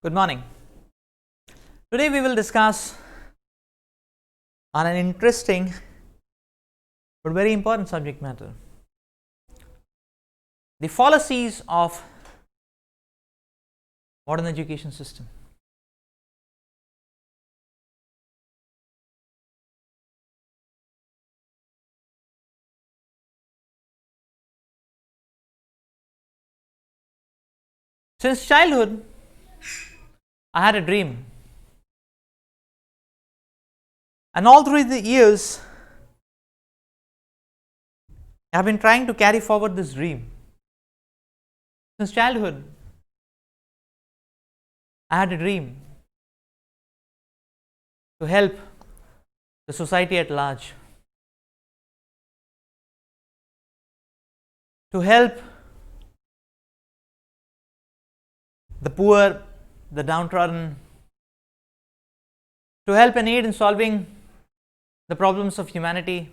Good morning. Today we will discuss on an interesting but very important subject matter, the fallacies of modern education system. Since childhood, I had a dream, and all through the years, I have been trying to carry forward this dream. Since childhood, I had a dream to help the society at large, to help the poor, the downtrodden, to help and aid in solving the problems of humanity,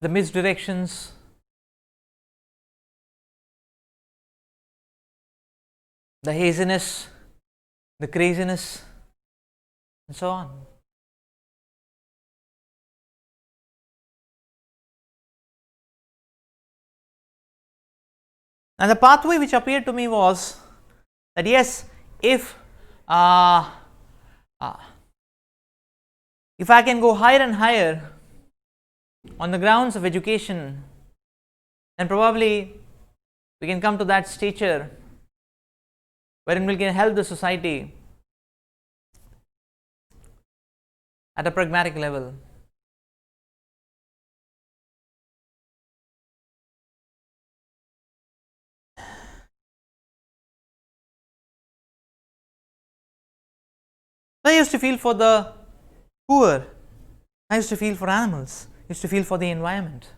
the misdirections, the haziness, the craziness, and so on. And the pathway which appeared to me was that yes, if I can go higher and higher on the grounds of education, then probably we can come to that stature wherein we can help the society at a pragmatic level. I used to feel for the poor, I used to feel for animals, I used to feel for the environment.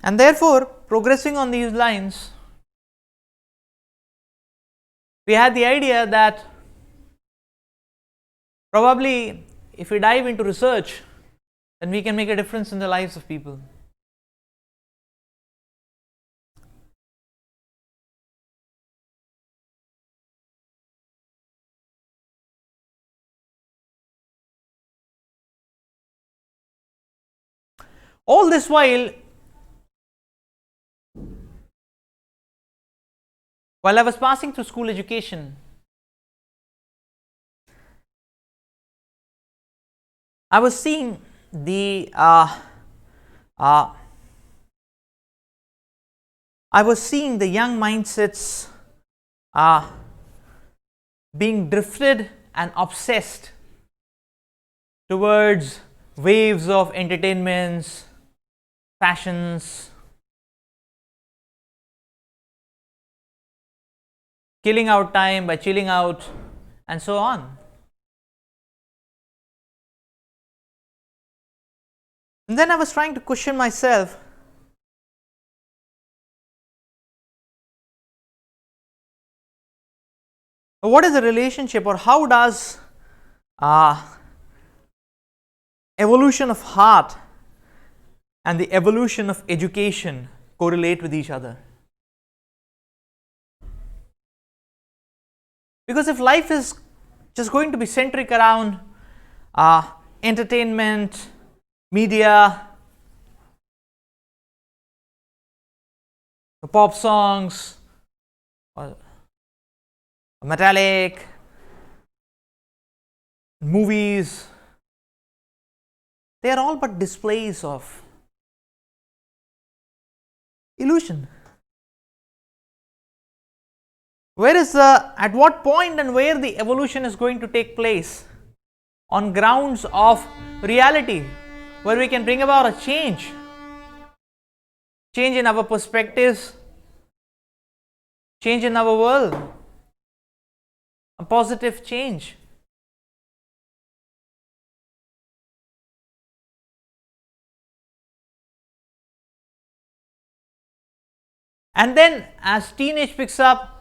And therefore, progressing on these lines, we had the idea that probably if we dive into research, then we can make a difference in the lives of people. All this while I was passing through school education, I was seeing the young mindsets being drifted and obsessed towards waves of entertainments, fashions, killing out time by chilling out, and so on. And then I was trying to question myself, what is the relationship, or how does evolution of heart and the evolution of education correlate with each other? Because if life is just going to be centric around entertainment, media, pop songs, or metallic, movies, they are all but displays of illusion. Where is at what point and where the evolution is going to take place on grounds of reality, where we can bring about a change in our perspectives, change in our world, a positive change. And then as teenage picks up,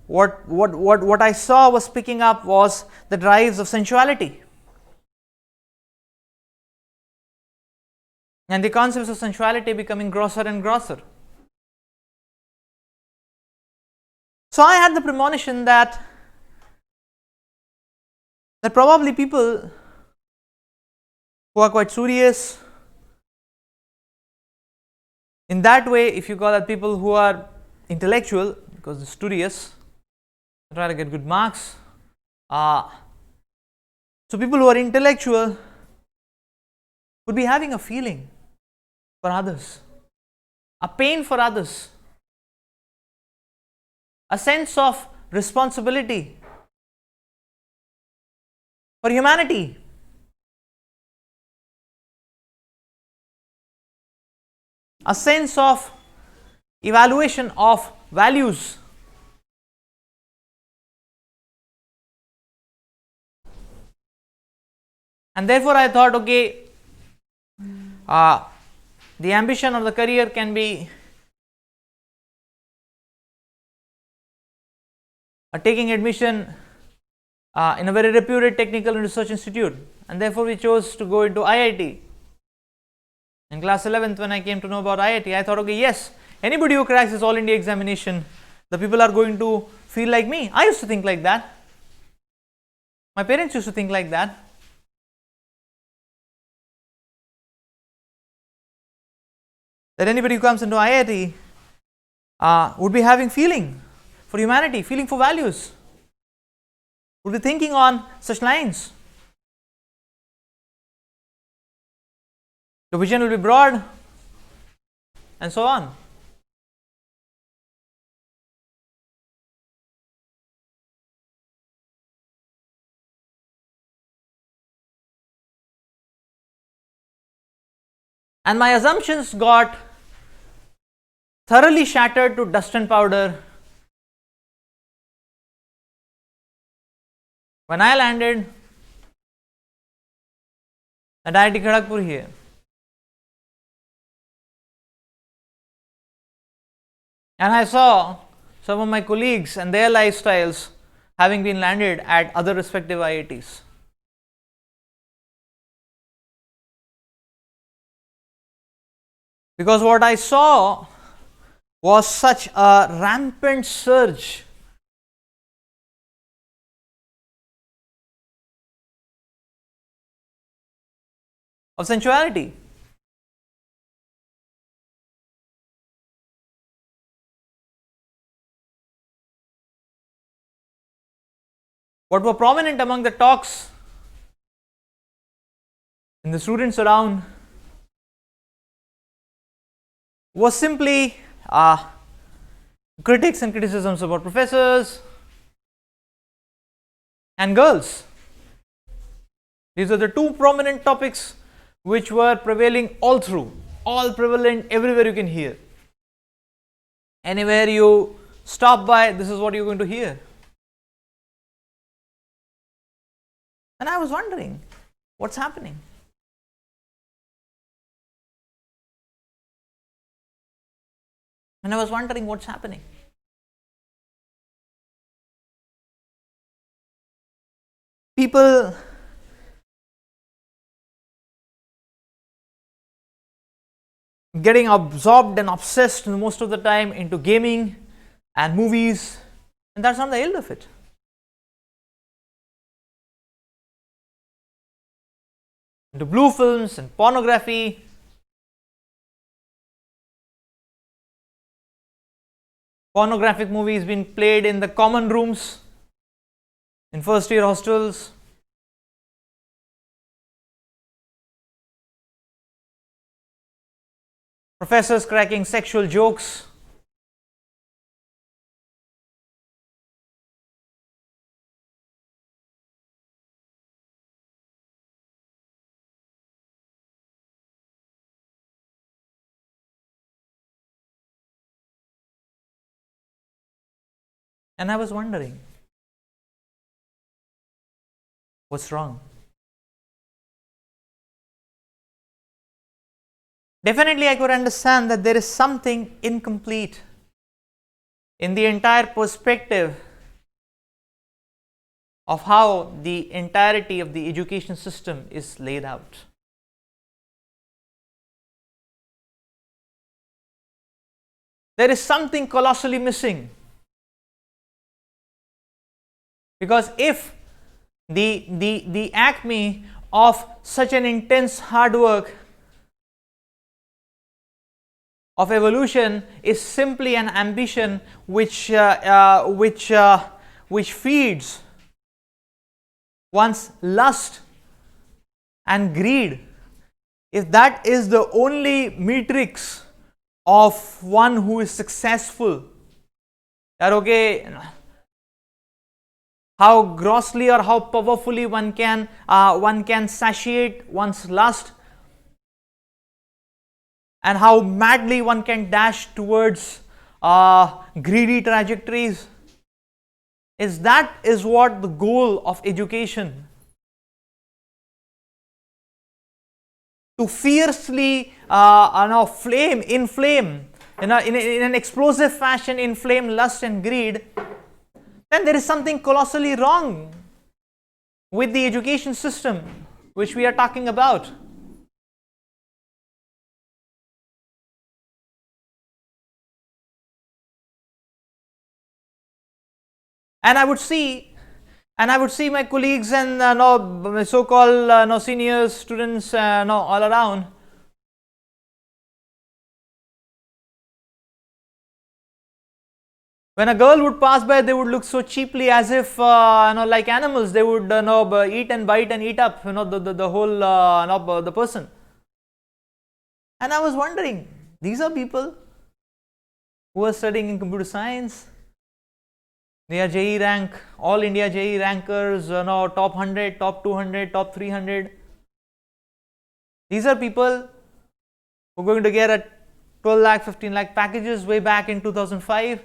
what I saw was picking up was the drives of sensuality. and the concepts of sensuality becoming grosser and grosser. So I had the premonition that probably people who are quite serious, in that way, if you call that people who are intellectual, because they're studious, try to get good marks. So people who are intellectual would be having a feeling for others, a pain for others, a sense of responsibility for humanity. A sense of evaluation of values. And therefore I thought, okay, the ambition of the career can be taking admission in a very reputed technical and research institute, and therefore we chose to go into IIT. In class 11th, when I came to know about IIT, I thought, okay, yes, anybody who cracks this All India examination, the people are going to feel like me. I used to think like that. My parents used to think like that. That anybody who comes into IIT would be having feeling for humanity, feeling for values, would be thinking on such lines. The vision will be broad, and so on. And my assumptions got thoroughly shattered to dust and powder when I landed at IIT Kharagpur here. And I saw some of my colleagues and their lifestyles having been landed at other respective IITs. Because what I saw was such a rampant surge of sensuality. What were prominent among the talks in the students around was simply critics and criticisms about professors and girls. These are the two prominent topics which were prevailing all through, all prevalent everywhere you can hear. Anywhere you stop by, this is what you're going to hear. And I was wondering, what's happening? And I was wondering what's happening. People getting absorbed and obsessed most of the time into gaming and movies, and that's not the end of it. Into blue films and pornography. Pornographic movies being played in the common rooms, in first year hostels. Professors cracking sexual jokes. And I was wondering, what's wrong? Definitely I could understand that there is something incomplete in the entire perspective of how the entirety of the education system is laid out. there is something colossally missing. Because if the acme of such an intense hard work of evolution is simply an ambition which feeds one's lust and greed, if that is the only matrix of one who is successful, that okay, how grossly or how powerfully one can satiate one's lust, and how madly one can dash towards greedy trajectories, that is what the goal of education. To fiercely inflame, in an explosive fashion, inflame lust and greed, then there is something colossally wrong with the education system which we are talking about. And I would see my colleagues and so-called seniors, students all around. When a girl would pass by, they would look so cheaply, as if like animals. They would eat and bite and eat up the whole the person. And I was wondering, these are people who are studying in computer science. They are JEE rank, all India JEE rankers, top 100, top 200, top 300. These are people who are going to get a 12 lakh, 15 lakh packages way back in 2005.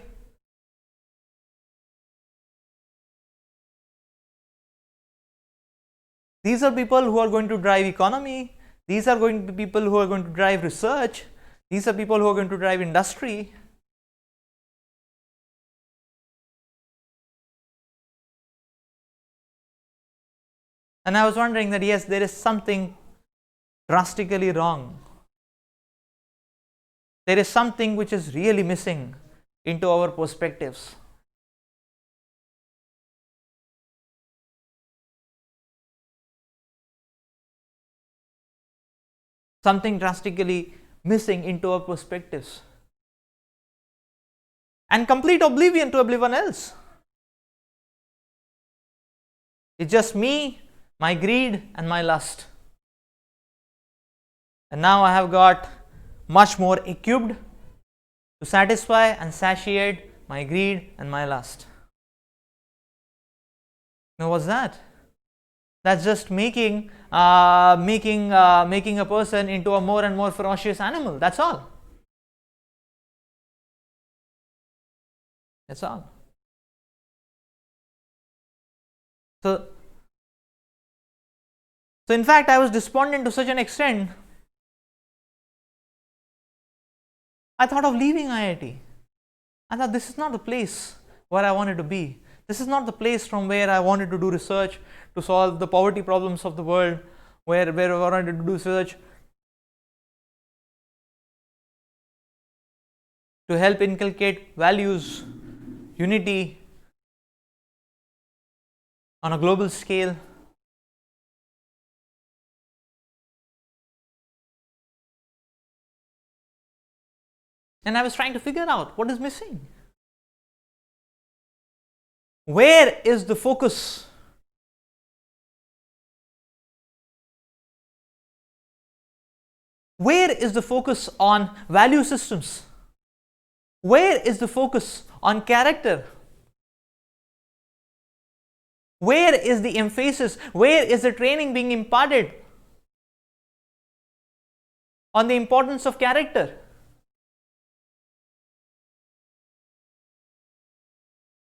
These are people who are going to drive economy. These are going to be people who are going to drive research. These are people who are going to drive industry. And I was wondering that yes, there is something drastically wrong. There is something which is really missing into our perspectives. Something drastically missing into our perspectives. And complete oblivion to everyone else. It's just me, my greed and my lust. And now I have got much more equipped to satisfy and satiate my greed and my lust. Now what's that? That's just making a person into a more and more ferocious animal. That's all. That's all. So in fact, I was despondent to such an extent, I thought of leaving IIT. I thought this is not the place where I wanted to be. This is not the place from where I wanted to do research to solve the poverty problems of the world, where I wanted to do research to help inculcate values, unity on a global scale. And I was trying to figure out what is missing. Where is the focus? Where is the focus on value systems? Where is the focus on character? Where is the emphasis? Where is the training being imparted on the importance of character?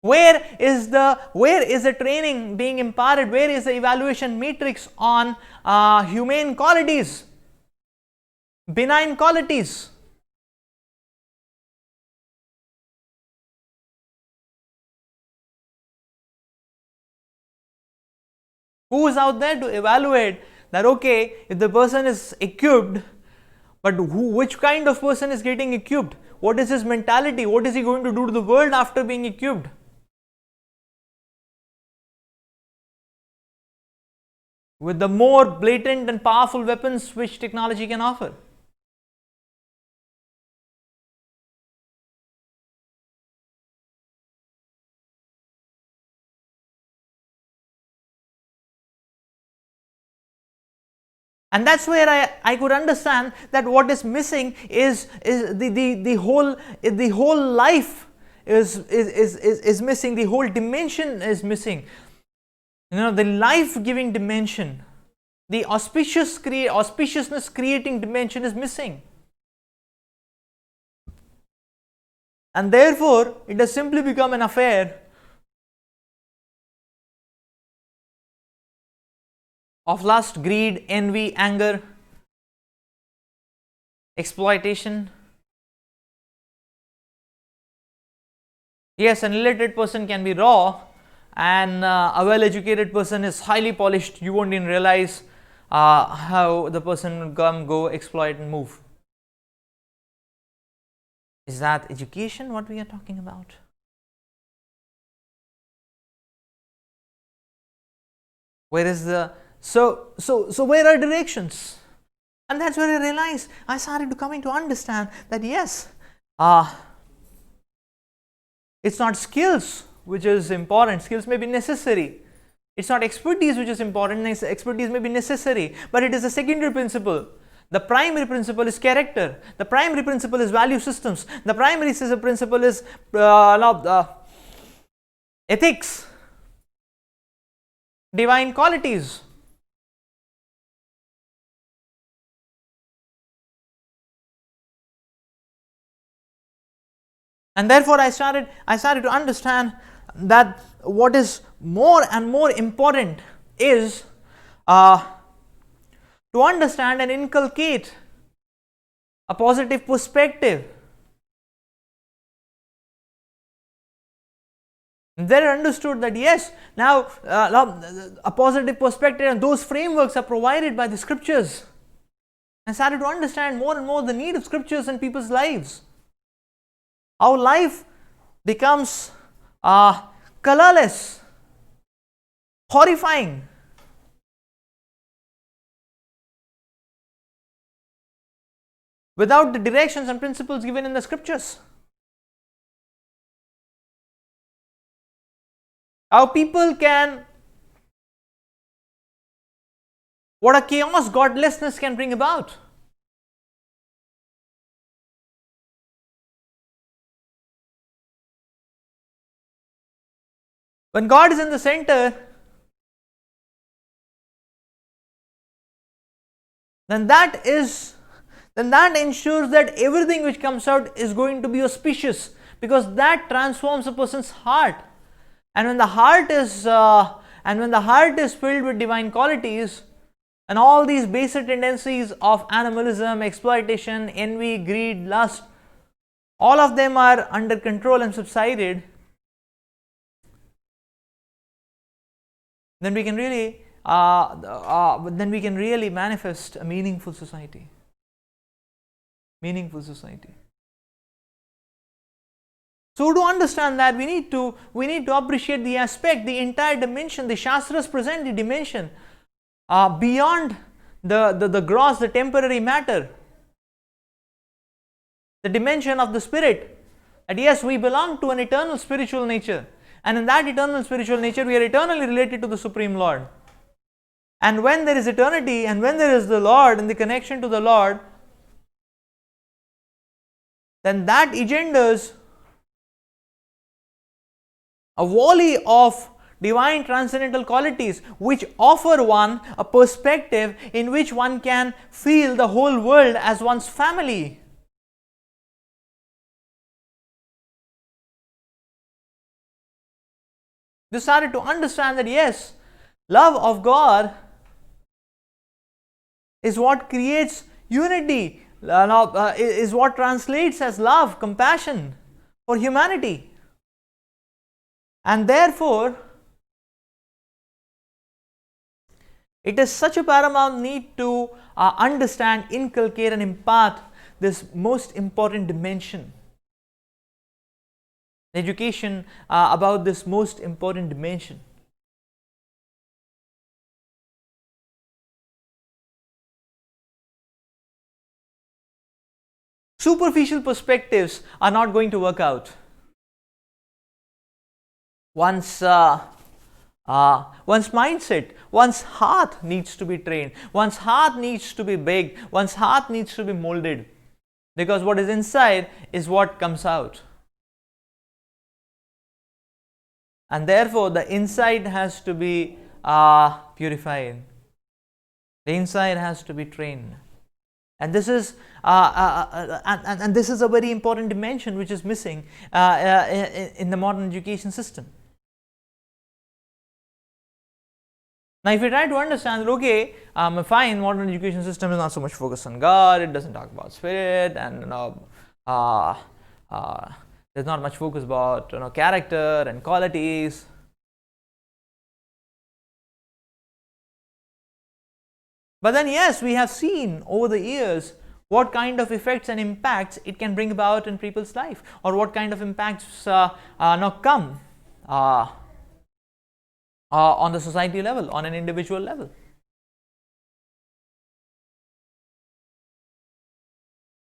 Where is the training being imparted? Where is the evaluation matrix on humane qualities, benign qualities? Who is out there to evaluate that, okay, if the person is equipped But which kind of person is getting equipped? What is his mentality? What is he going to do to the world after being equipped? With the more blatant and powerful weapons which technology can offer. And that's where I could understand that what is missing is the whole life is missing, the whole dimension is missing. The life-giving dimension, the auspiciousness creating dimension is missing. And therefore, it has simply become an affair of lust, greed, envy, anger, exploitation. Yes, an illiterate person can be raw, and a well-educated person is highly polished. You won't even realize how the person will come, go, exploit and move. Is that education what we are talking about? Where is the so where are directions? And that's where I realized, I started coming to understand that yes, it's not skills which is important. Skills may be necessary. It's not expertise which is important. Expertise may be necessary, but it is a secondary principle. The primary principle is character. The primary principle is value systems. The primary principle is ethics, divine qualities. And therefore, I started to understand that what is more and more important is to understand and inculcate a positive perspective. Then I understood that yes, now a positive perspective and those frameworks are provided by the scriptures. I started to understand more and more the need of scriptures in people's lives. Our life becomes colorless, horrifying. Without the directions and principles given in the scriptures. How people can, what a chaos godlessness can bring about. When God is in the center, then that ensures that everything which comes out is going to be auspicious, because that transforms a person's heart. And when the heart is filled with divine qualities, and all these basic tendencies of animalism, exploitation, envy, greed, lust, all of them are under control and subsided, then we can really manifest a meaningful society. Meaningful society. So to understand that, we need to appreciate the aspect, the entire dimension. The Shastras present the dimension beyond the gross, the temporary matter. The dimension of the spirit. That yes, we belong to an eternal spiritual nature. And in that eternal spiritual nature, we are eternally related to the Supreme Lord. And when there is eternity, and when there is the Lord and the connection to the Lord, then that engenders a volley of divine transcendental qualities which offer one a perspective in which one can feel the whole world as one's family. They started to understand that yes, love of God is what creates unity, is what translates as love, compassion for humanity. And therefore, It is such a paramount need to understand, inculcate, and impart this most important dimension. Education about this most important dimension. Superficial perspectives are not going to work out. One's mindset, one's heart needs to be trained, one's heart needs to be baked, one's heart needs to be molded, because what is inside is what comes out. And therefore, the inside has to be purified. The inside has to be trained. And this is and this is a very important dimension which is missing in the modern education system. Now, if we try to understand, okay, fine, modern education system is not so much focused on God, it doesn't talk about spirit, and there's not much focus about character and qualities. But then, yes, we have seen over the years what kind of effects and impacts it can bring about in people's life, or what kind of impacts come on the society level, on an individual level.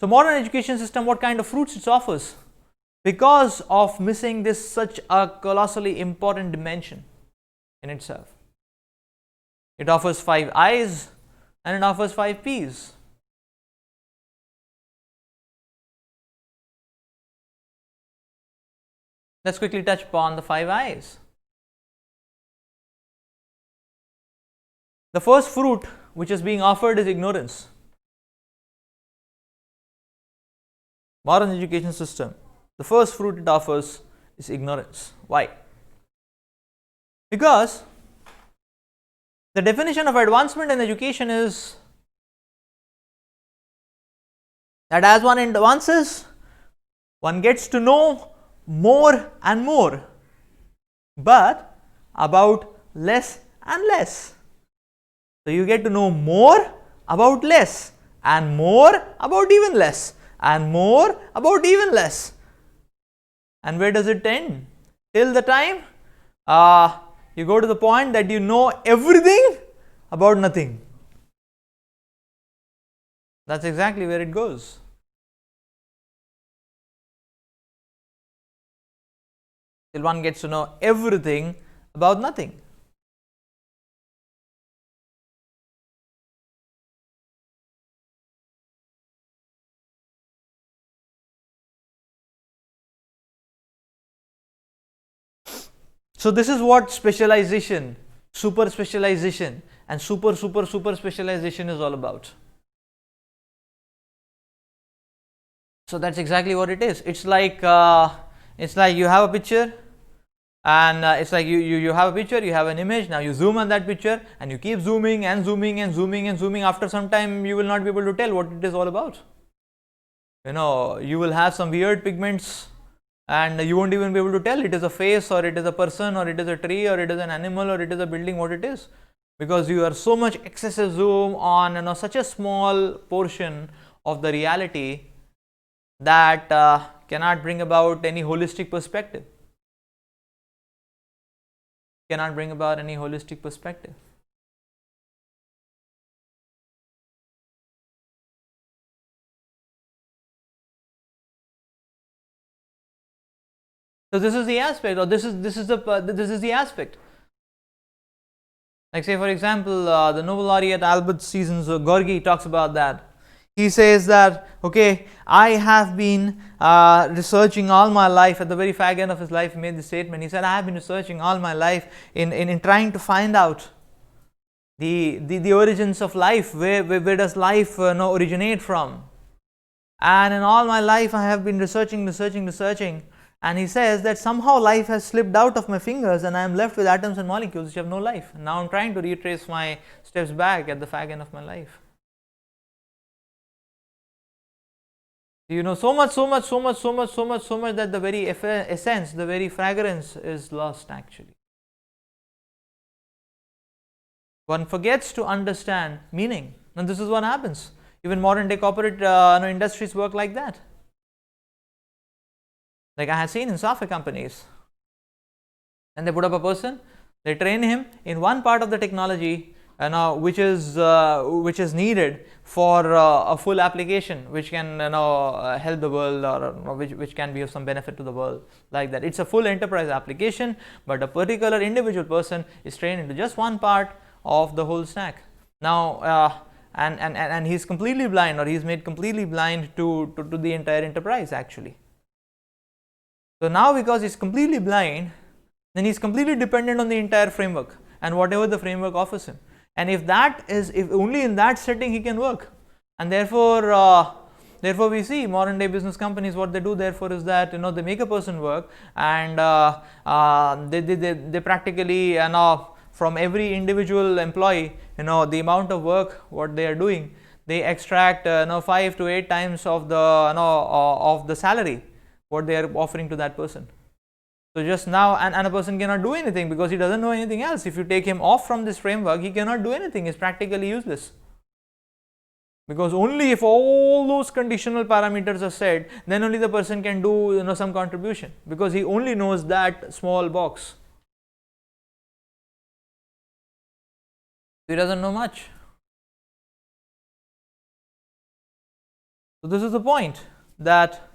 So, modern education system, what kind of fruits it offers? Because of missing this such a colossally important dimension in itself. It offers 5 I's and it offers 5 P's. Let's quickly touch upon the 5 I's. The first fruit which is being offered is ignorance. Modern education system, the first fruit it offers is ignorance. Why? Because the definition of advancement in education is that as one advances, one gets to know more and more, but about less and less. So you get to know more about less, and more about even less, and more about even less. And where does it end? Till the time you go to the point that you know everything about nothing. That's exactly where it goes. Till one gets to know everything about nothing. So this is what specialization, super specialization, and super specialization is all about. So that's exactly what it is. It's like you have a picture, and it's like you have a picture, you have an image. Now you zoom on that picture, and you keep zooming and zooming and zooming and zooming. After some time, you will not be able to tell what it is all about. You will have some weird pigments, and you won't even be able to tell it is a face, or it is a person, or it is a tree, or it is an animal, or it is a building, what it is, because you are so much excessive zoom on such a small portion of the reality that cannot bring about any holistic perspective. Cannot bring about any holistic perspective. So this is the aspect, or this is the aspect. Like, say for example, the Nobel laureate Albert Seasons Gorky talks about that. He says that, okay, I have been researching all my life. At the very fag end of his life, he made this statement. He said, I have been researching all my life in trying to find out the origins of life. Where does life originate from? And in all my life, I have been researching. And he says that somehow life has slipped out of my fingers, and I am left with atoms and molecules which have no life. Now I'm trying to retrace my steps back at the fag end of my life. So much that the very essence, the very fragrance is lost actually. One forgets to understand meaning. And this is what happens. Even modern day corporate industries work like that. Like I have seen in software companies, and they put up a person, they train him in one part of the technology, which is needed for a full application, which can help the world, or which can be of some benefit to the world, like that. It's a full enterprise application, but a particular individual person is trained into just one part of the whole stack. Now, and he's completely blind, or he's made completely blind to the entire enterprise actually. So now, because he's completely blind, then he's completely dependent on the entire framework and whatever the framework offers him. And if only in that setting he can work. And therefore we see modern day business companies, what they do therefore is that they make a person work, and they practically from every individual employee, the amount of work what they are doing, they extract 5 to 8 times of the salary what they are offering to that person. So just now, and a person cannot do anything because he doesn't know anything else. If you take him off from this framework, he cannot do anything. He's practically useless. Because only if all those conditional parameters are set, then only the person can do some contribution, because he only knows that small box. He doesn't know much. So this is the point, that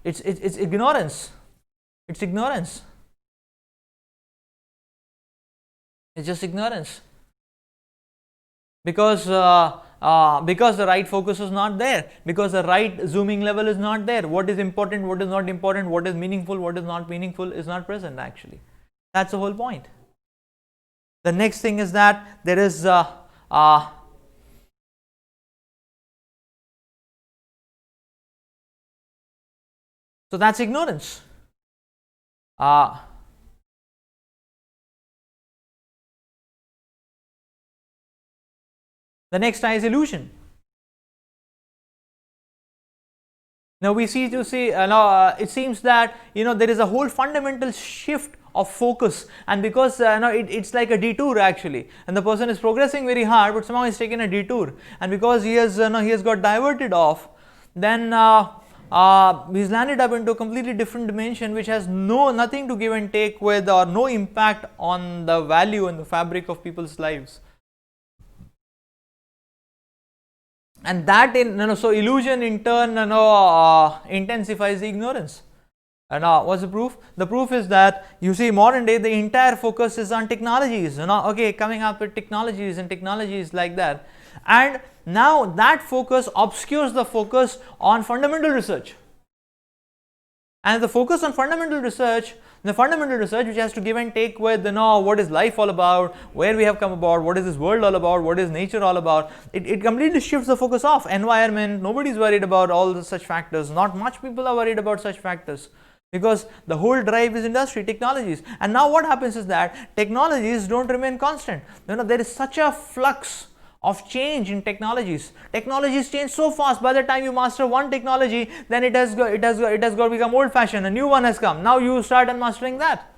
it's ignorance. It's ignorance. It's just ignorance. Because the right focus is not there, because the right zooming level is not there. What is important, what is not important, what is meaningful, what is not meaningful is not present actually. That's the whole point. The next thing is that there is so that's ignorance. The next is illusion. Now we see it seems that there is a whole fundamental shift of focus, and because it's like a detour actually, and the person is progressing very hard, but somehow he's taken a detour, and because he has got diverted off, then he's landed up into a completely different dimension, which has nothing to give and take with, or no impact on the value and the fabric of people's lives. And that so illusion in turn intensifies the ignorance. And what's the proof? The proof is that you see modern day the entire focus is on technologies, coming up with technologies and technologies like that, and now that focus obscures the focus on fundamental research. And the focus on fundamental research, which has to give and take with what is life all about, where we have come about, what is this world all about, what is nature all about, it completely shifts the focus off. Environment, nobody is worried about all such factors. Not much people are worried about such factors, because the whole drive is industry, technologies. And now what happens is that technologies don't remain constant. There is such a flux of change in technologies. Technologies change so fast. By the time you master one technology, then it has got to become old fashioned. A new one has come. Now you start mastering that.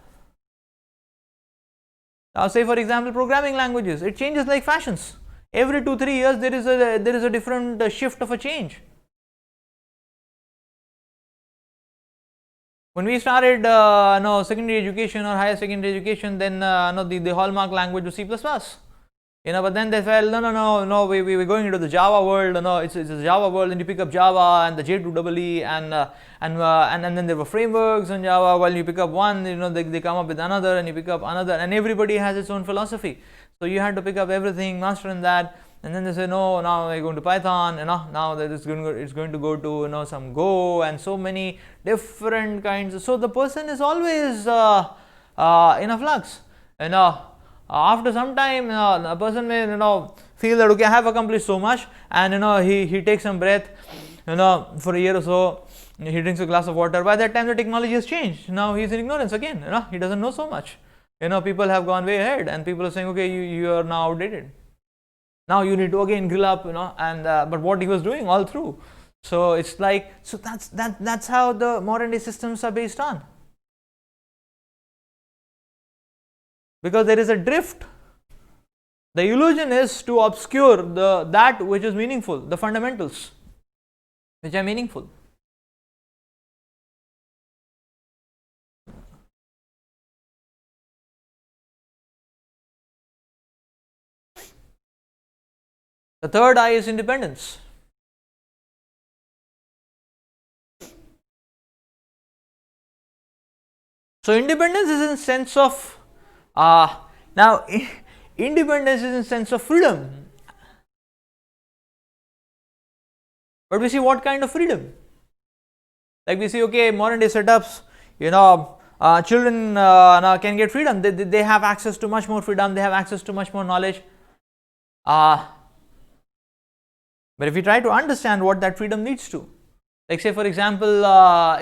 Now say for example programming languages. It changes like fashions. Every 2-3 years there is a different shift of a change. When we started secondary education or higher secondary education, then the hallmark language was C++. But then they felt no, we're going into the Java world. It's a Java world, and you pick up Java and the J2EE, and then there were frameworks in Java. While you pick up one, they come up with another, and you pick up another, and everybody has its own philosophy. So you had to pick up everything, master in that, and then they say no, now we're going to Python, now that it's going to go to some Go, and so many different kinds. So the person is always in a flux. After some time, a person may feel that okay, I have accomplished so much, and he takes some breath, for a year or so, he drinks a glass of water. By that time the technology has changed. Now he's in ignorance again. He doesn't know so much. People have gone way ahead, and people are saying okay, you are now outdated. Now you need to again grill up, and but what he was doing all through. So it's like, so that's how the modern day systems are based on. Because there is a drift The illusion is to obscure that which is meaningful, the fundamentals which are meaningful. The third I is independence. So independence is in sense of now independence is in sense of freedom. But we see what kind of freedom. Like we see, okay, modern day setups, children now can get freedom. They have access to much more freedom. They have access to much more knowledge. But if we try to understand what that freedom leads to, like say for example,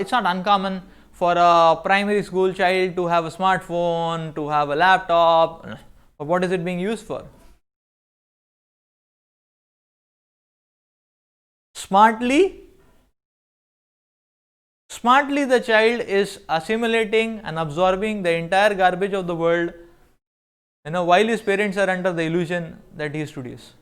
it's not uncommon for a primary school child to have a smartphone, to have a laptop. But what is it being used for? Smartly the child is assimilating and absorbing the entire garbage of the world, while his parents are under the illusion that he is studious.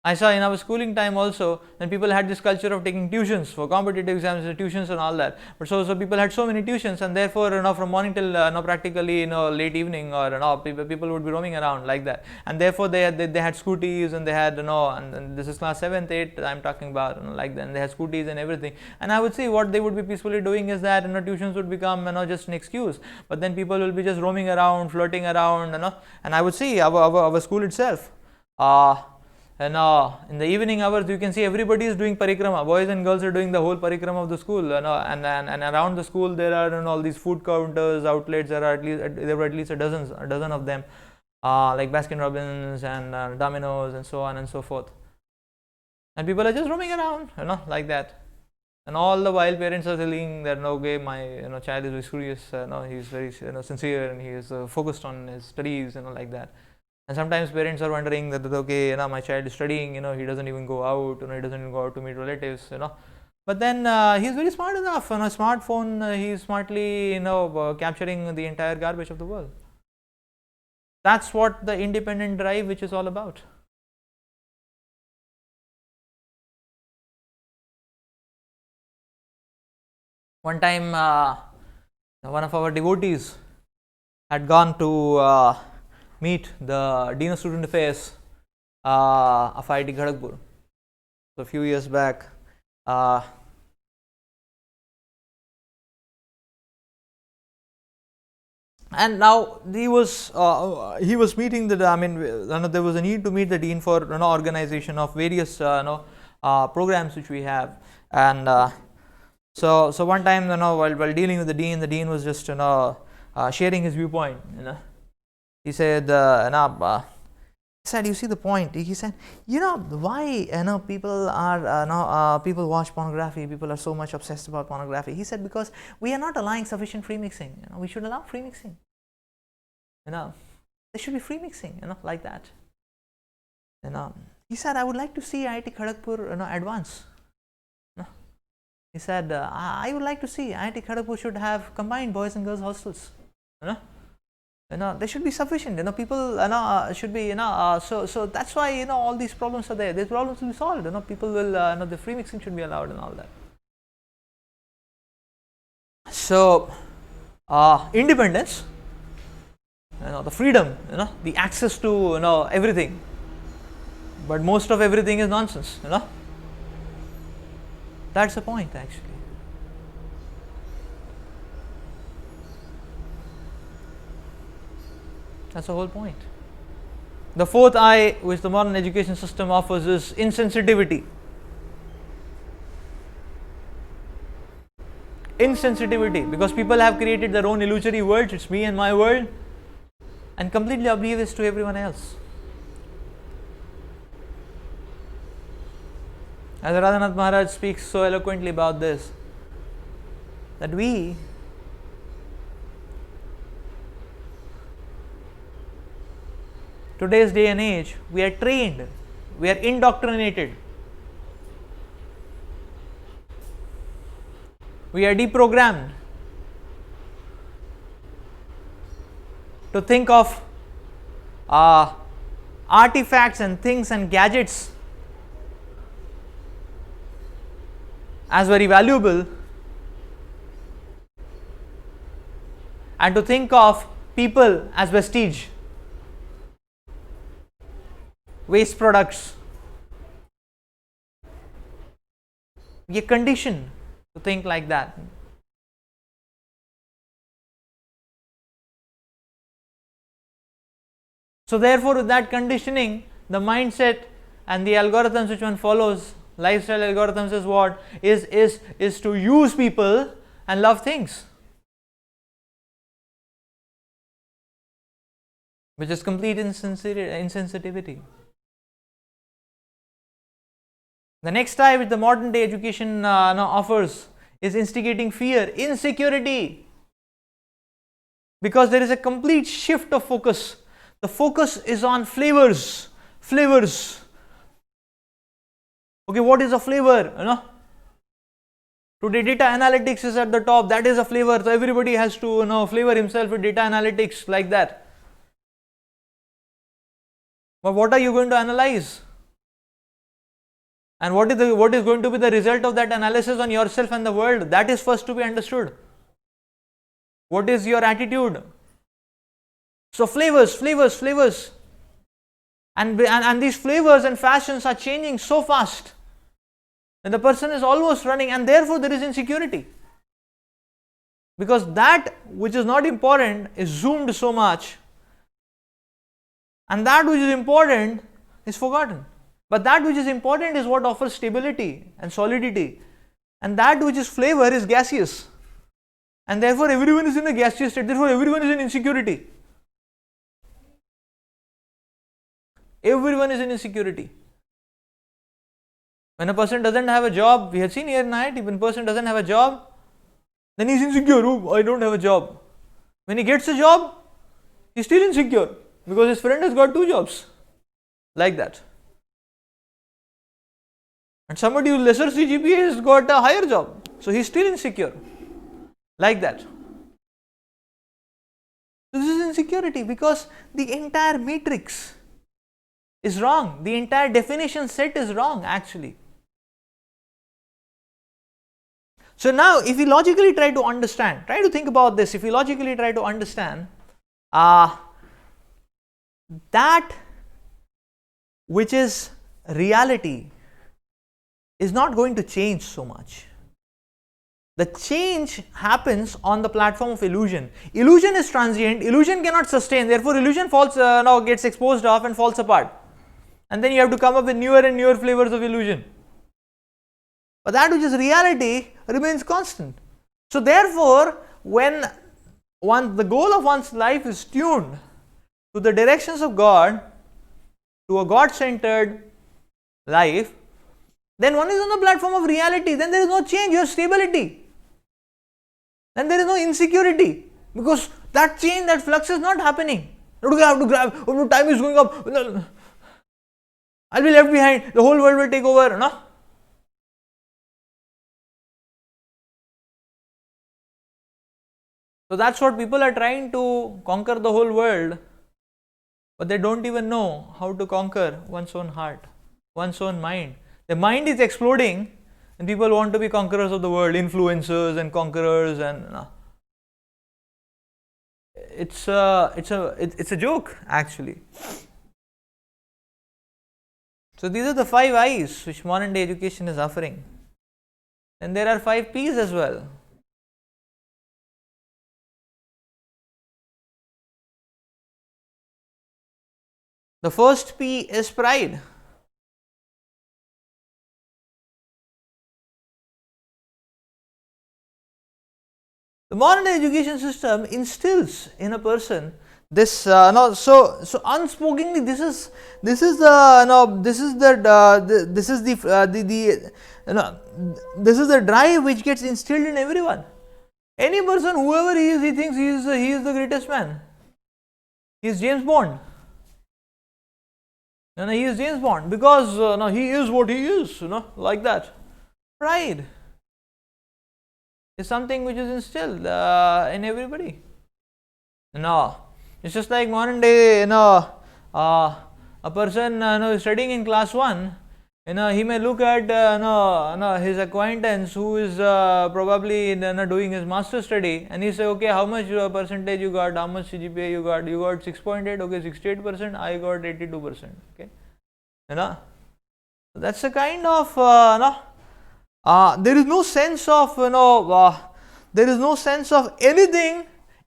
I saw in our schooling time also, when people had this culture of taking tuitions for competitive exams, tuitions and all that. But so people had so many tuitions, and therefore from morning till practically late evening, or people would be roaming around like that. And therefore they had scooties, and they had and this is class 7th, 8th I'm talking about, like that. And they had scooties and everything. And I would see what they would be peacefully doing is that tuitions would become just an excuse. But then people will be just roaming around, flirting around, and I would see our school itself. And in the evening hours, you can see everybody is doing parikrama. Boys and girls are doing the whole parikrama of the school. And around the school there are all these food counters, outlets. There were at least a dozen of them, like Baskin Robbins and Domino's and so on and so forth. And people are just roaming around, like that. And all the while, parents are telling that okay, my child is very serious. He's very sincere, and he is focused on his studies, like that. And sometimes parents are wondering that okay, my child is studying, he doesn't even go out, he doesn't even go out to meet relatives, But then he's very smart enough. On a smartphone, he's smartly, capturing the entire garbage of the world. That's what the independent drive, which is all about. One time, one of our devotees had gone to meet the Dean of Student Affairs of IIT Kharagpur. So a few years back, and now he was meeting the. There was a need to meet the dean for organization of various programs which we have, and so one time while dealing with the dean was just sharing his viewpoint. He said, you see the point. He said, why people are people watch pornography. People are so much obsessed about pornography. He said because we are not allowing sufficient free mixing. We should allow free mixing. There should be free mixing. Like that. He said, I would like to see IIT Kharagpur advance. He said, I would like to see IIT Kharagpur should have combined boys and girls hostels. There should be sufficient. People should be. So that's why all these problems are there. These problems will be solved. People will. The free mixing should be allowed and all that. So independence. The freedom. The access to everything. But most of everything is nonsense. That's the point actually. That's the whole point. The fourth I which the modern education system offers is insensitivity. Insensitivity, because people have created their own illusory worlds. It's me and my world, and completely oblivious to everyone else. As Radhanath Maharaj speaks so eloquently about this, that we today's day and age, we are trained, we are indoctrinated, we are deprogrammed to think of artifacts and things and gadgets as very valuable, and to think of people as vestige, waste products. We are conditioned to think like that. So therefore, with that conditioning, the mindset and the algorithms which one follows, lifestyle algorithms, is what is to use people and love things, which is complete insensitivity. The next type which the modern day education now offers is instigating fear, insecurity, because there is a complete shift of focus. The focus is on flavors. Okay, what is a flavor? Today data analytics is at the top. That is a flavor. So everybody has to flavor himself with data analytics like that. But what are you going to analyze? And what is going to be the result of that analysis on yourself and the world? That is first to be understood. What is your attitude? So flavors. And these flavors and fashions are changing so fast that the person is almost running, and therefore there is insecurity. Because that which is not important is zoomed so much, and that which is important is forgotten. But that which is important is what offers stability and solidity, and that which is flavor is gaseous, and therefore everyone is in a gaseous state, therefore everyone is in insecurity. Everyone is in insecurity. When a person doesn't have a job, we have seen here tonight, when a person doesn't have a job, then he is insecure. Oh, I don't have a job. When he gets a job, he is still insecure because his friend has got 2 jobs. Like that. And somebody with lesser CGPA has got a higher job, so he is still insecure. Like that. So this is insecurity because the entire matrix is wrong. The entire definition set is wrong actually. So now if we logically try to understand, try to think about this, if we logically try to understand that which is reality is not going to change so much. The change happens on the platform of illusion. Illusion is transient, illusion cannot sustain, therefore illusion gets exposed off and falls apart. And then you have to come up with newer and newer flavors of illusion. But that which is reality remains constant. So therefore, when the goal of one's life is tuned to the directions of God, to a God-centered life, then one is on the platform of reality, then there is no change, you have stability. Then there is no insecurity, because that change, that flux is not happening. I have to grab, time is going up, I'll be left behind, the whole world will take over, no? So that's what people are trying to conquer the whole world, but they don't even know how to conquer one's own heart, one's own mind. The mind is exploding and people want to be conquerors of the world, influencers and conquerors, and it's a joke actually. So these are the 5 I's which modern day education is offering. And there are 5 P's as well. The first P is pride. The modern education system instills in a person this so unspokenly this is the drive which gets instilled in everyone. Any person, whoever he is, he thinks he is the greatest man. He is James Bond. He is James Bond because he is what he is, like that. Pride is something which is instilled in everybody. It's just like modern day, a person is studying in class 1, he may look at his acquaintance who is probably doing his master study, and he say, okay, how much percentage you got, how much CGPA you got 6.8, okay, 68%, I got 82%, okay, that's a kind of there is no sense of there is no sense of anything,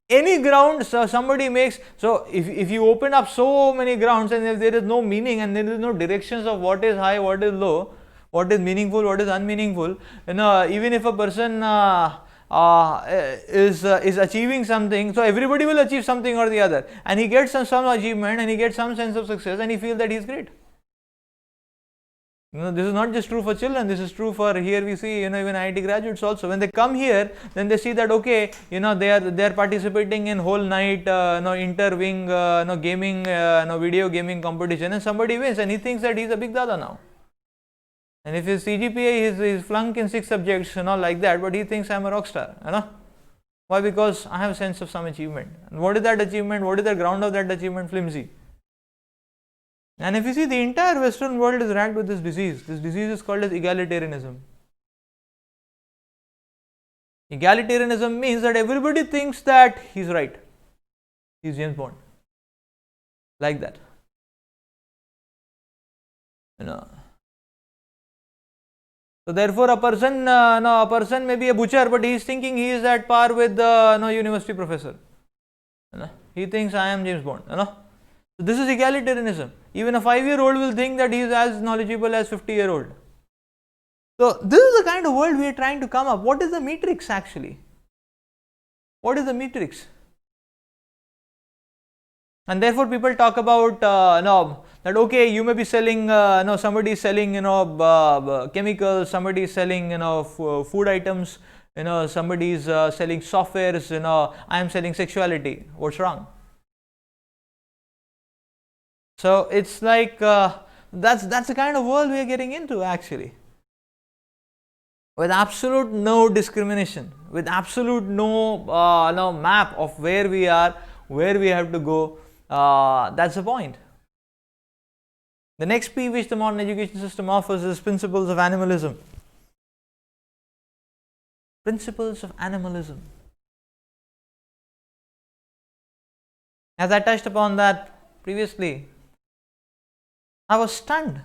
any ground somebody makes. So if you open up so many grounds and if there is no meaning and there is no directions of what is high, what is low, what is meaningful, what is unmeaningful, even if a person is achieving something, so everybody will achieve something or the other, and he gets some achievement and he gets some sense of success and he feels that he is great. This is not just true for children, this is true for, here we see, even IIT graduates also. When they come here, then they see that, okay, they are participating in whole night, inter-wing, gaming, video gaming competition, and somebody wins and he thinks that he is a big dada now. And if his CGPA is flunk in 6 subjects, like that, but he thinks I am a rock star, Why? Because I have a sense of some achievement. And what is that achievement? What is the ground of that achievement? Flimsy. And if you see, the entire Western world is racked with this disease. This disease is called as egalitarianism. Egalitarianism means that everybody thinks that he's right. He's James Bond. Like that. So therefore, a person may be a butcher, but he is thinking he is at par with the university professor. He thinks I am James Bond. So this is egalitarianism. Even a 5-year-old will think that he is as knowledgeable as 50-year-old. So this is the kind of world we are trying to come up. What is the matrix actually? What is the matrix? And therefore people talk about that, okay, you may be selling, somebody is selling, chemicals, somebody is selling, food items, somebody is selling softwares, I am selling sexuality. What's wrong? So it's like that's the kind of world we are getting into actually, with absolute no discrimination, with absolute no map of where we are, where we have to go. That's the point. The next P which the modern education system offers is principles of animalism. Principles of animalism. As I touched upon that previously, I was stunned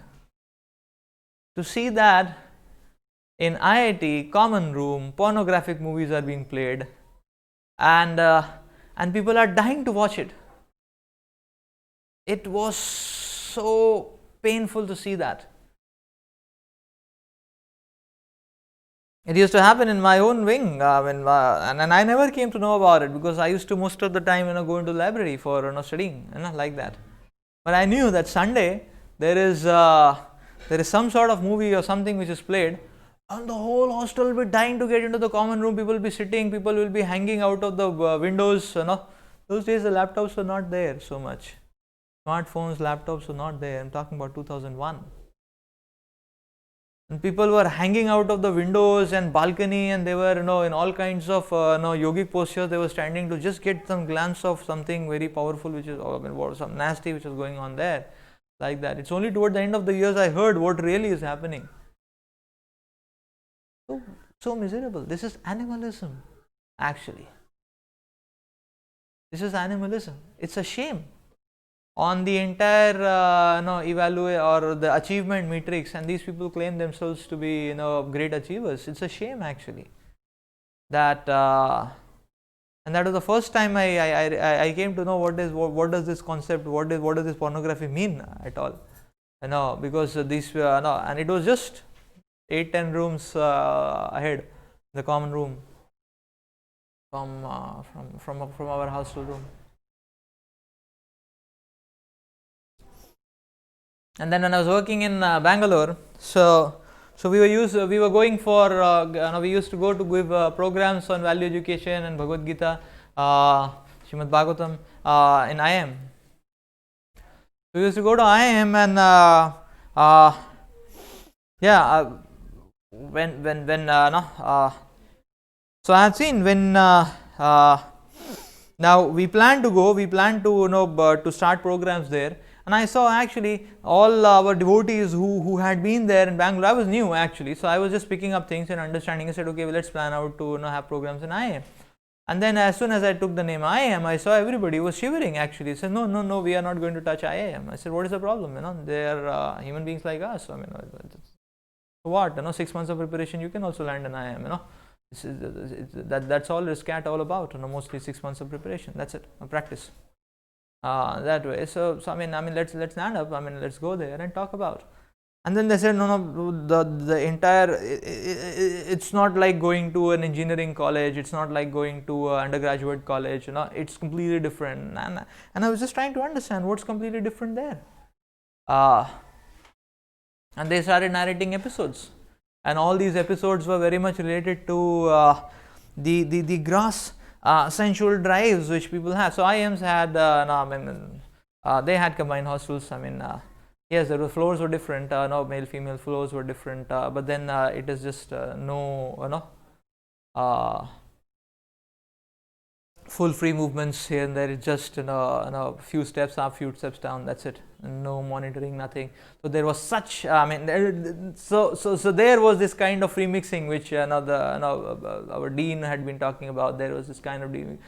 to see that in IIT common room, pornographic movies are being played, and people are dying to watch it. It was so painful to see that. It used to happen in my own wing, and I never came to know about it because I used to most of the time go into the library for studying, like that. But I knew that Sunday there is some sort of movie or something which is played, and the whole hostel will be dying to get into the common room. People will be sitting, people will be hanging out of the windows. Those days the laptops were not there so much. Smartphones, laptops were not there. I'm talking about 2001. And people were hanging out of the windows and balcony, and they were in all kinds of yogic postures. They were standing to just get some glance of something very powerful, which is some nasty which is going on there. Like that. It's only toward the end of the years I heard what really is happening. So miserable. This is animalism, actually. This is animalism. It's a shame on the entire evaluate or the achievement matrix, and these people claim themselves to be great achievers. It's a shame actually that and that was the first time I came to know what does this concept, what does this pornography mean at all, because these and it was just 8-10 rooms ahead, the common room from our hostel room. And then when I was working in Bangalore, so we were going for we used to go to give programs on value education and Bhagavad Gita, Srimad Bhagavatam in IIM. We used to go to IIM, and so I had seen when now we plan to go, to start programs there. And I saw actually all our devotees who had been there in Bangalore. I was new actually, so I was just picking up things and understanding. I said, okay, well, let's plan out to have programs in IIM. And then as soon as I took the name IIM, I saw everybody was shivering actually. Said, no, we are not going to touch IIM. I said, what is the problem? They are human beings like us. I mean, what? 6 months of preparation, you can also land an IIM. That's all risk at all about. Mostly 6 months of preparation. That's it. Practice. That way. So I mean, let's stand up. I mean, let's go there and talk about. And then they said, no, the entire, it's not like going to an engineering college. It's not like going to an undergraduate college. It's completely different. And I was just trying to understand what's completely different there. And they started narrating episodes, and all these episodes were very much related to the gross sensual drives which people have. So IIMs had, they had combined hostels. I mean, yes, the floors were different. No, male female floors were different. But then it is just full free movements here and there. It's just few steps up, few steps down. That's it. No monitoring, nothing. So there was such. I mean, so there was this kind of free mixing which our dean had been talking about. There was this kind of dean.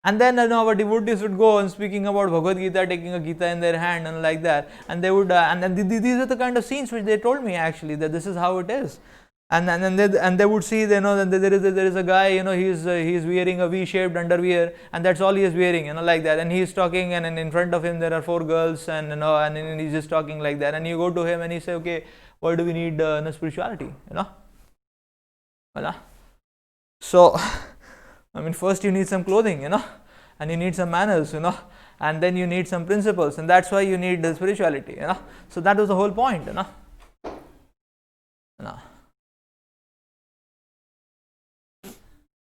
And then our devotees would go on speaking about Bhagavad Gita, taking a Gita in their hand and like that. And they would, these are the kind of scenes which they told me actually, that this is how it is. And they would see, that there is a guy, he's wearing a V-shaped underwear, and that's all he is wearing, like that. And he's talking, and in front of him there are 4 girls, and and he's just talking like that. And you go to him and he say, okay, why do we need spirituality? So, I mean, first you need some clothing, and you need some manners, and then you need some principles, and that's why you need the spirituality, So that was the whole point,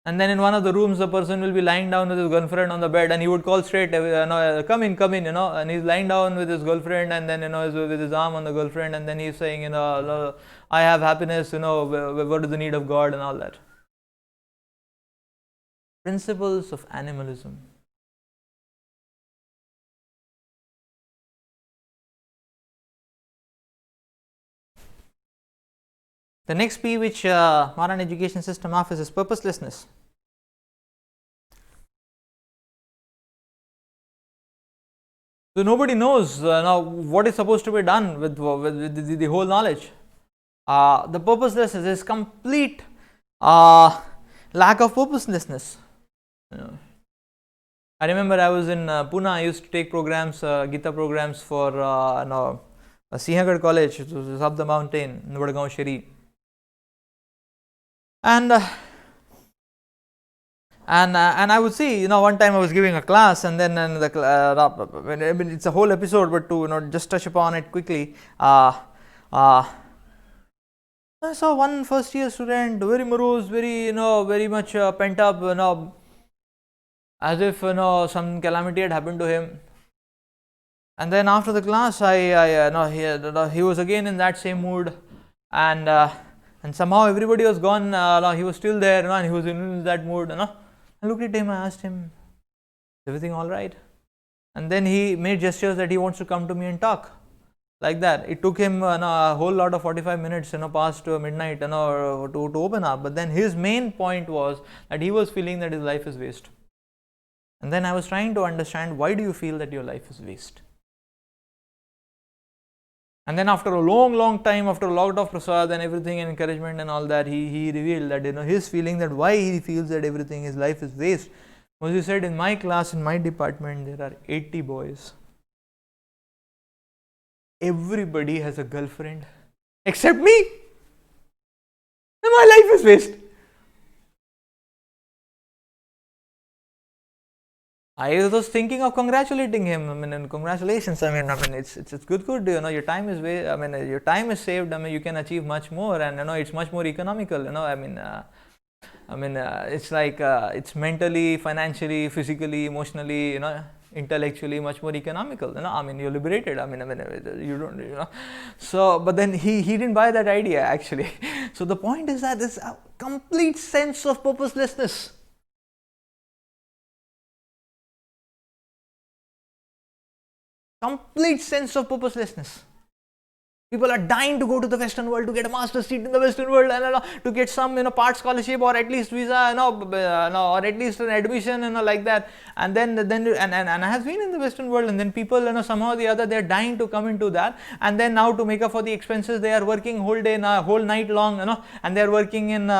And then in one of the rooms, the person will be lying down with his girlfriend on the bed, and he would call straight, come in, and he's lying down with his girlfriend, and then, with his arm on the girlfriend, and then he's saying, I have happiness, what is the need of God and all that. Principles of animalism. The next P which modern education system offers is purposelessness. So nobody knows now what is supposed to be done with the whole knowledge. The purposelessness is complete lack of purposelessness. I remember I was in Pune. I used to take programs, Gita programs for Sinhagad College, which was up the mountain in Vadgaon Sheri. And I would see, one time I was giving a class, and then it's a whole episode, but to just touch upon it quickly. I saw one first year student, very morose, very much pent up, as if some calamity had happened to him. And then after the class, he was again in that same mood, and somehow everybody was gone. He was still there, and he was in that mood. I looked at him. I asked him, "Is everything all right?" And then he made gestures that he wants to come to me and talk, like that. It took him a whole lot of 45 minutes, past midnight, to open up. But then his main point was that he was feeling that his life is waste. And then I was trying to understand, why do you feel that your life is waste? And then after a long time, after a lot of prasad and everything and encouragement and all that, he revealed that his feeling that why he feels that everything, his life is waste, was he said, in my class, in my department, there are 80 boys. Everybody has a girlfriend except me. And my life is waste. I was thinking of congratulating him. And congratulations. It's good. Your time is your time is saved. You can achieve much more, and it's much more economical. It's like it's mentally, financially, physically, emotionally, intellectually much more economical. You're liberated. You don't. So, but then he didn't buy that idea actually. So the point is that this a complete sense of purposelessness. Complete sense of purposelessness. People are dying to go to the Western world to get a master's seat in the Western world and to get some part scholarship or at least visa or at least an admission like that. And then I have been in the Western world, and then people somehow or the other they are dying to come into that, and then now to make up for the expenses they are working whole day whole night long and they are working in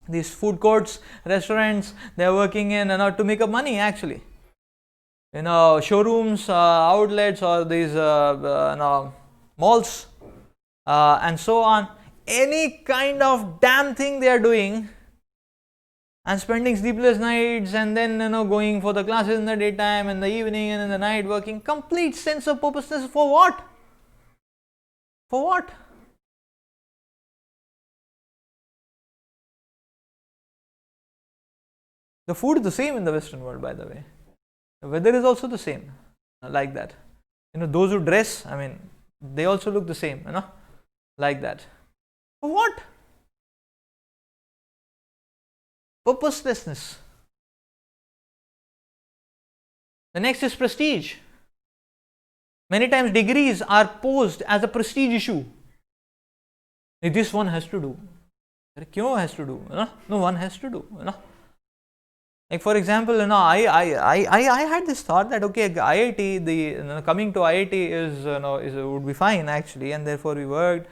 these food courts, restaurants. They are working in to make up money actually. Showrooms, outlets, or these malls and so on. Any kind of damn thing they are doing, and spending sleepless nights, and then going for the classes in the daytime, in the evening, and in the night working. Complete sense of purposelessness. For what? For what? The food is the same in the Western world, by the way. The weather is also the same, like that. Those who dress, I mean, they also look the same, like that. For what? Purposelessness. The next is prestige. Many times degrees are posed as a prestige issue. This one has to do. Kyun has to do? No, one has to do. Like for example, I had this thought that okay, IIT, the coming to IIT is would be fine actually, and therefore we worked,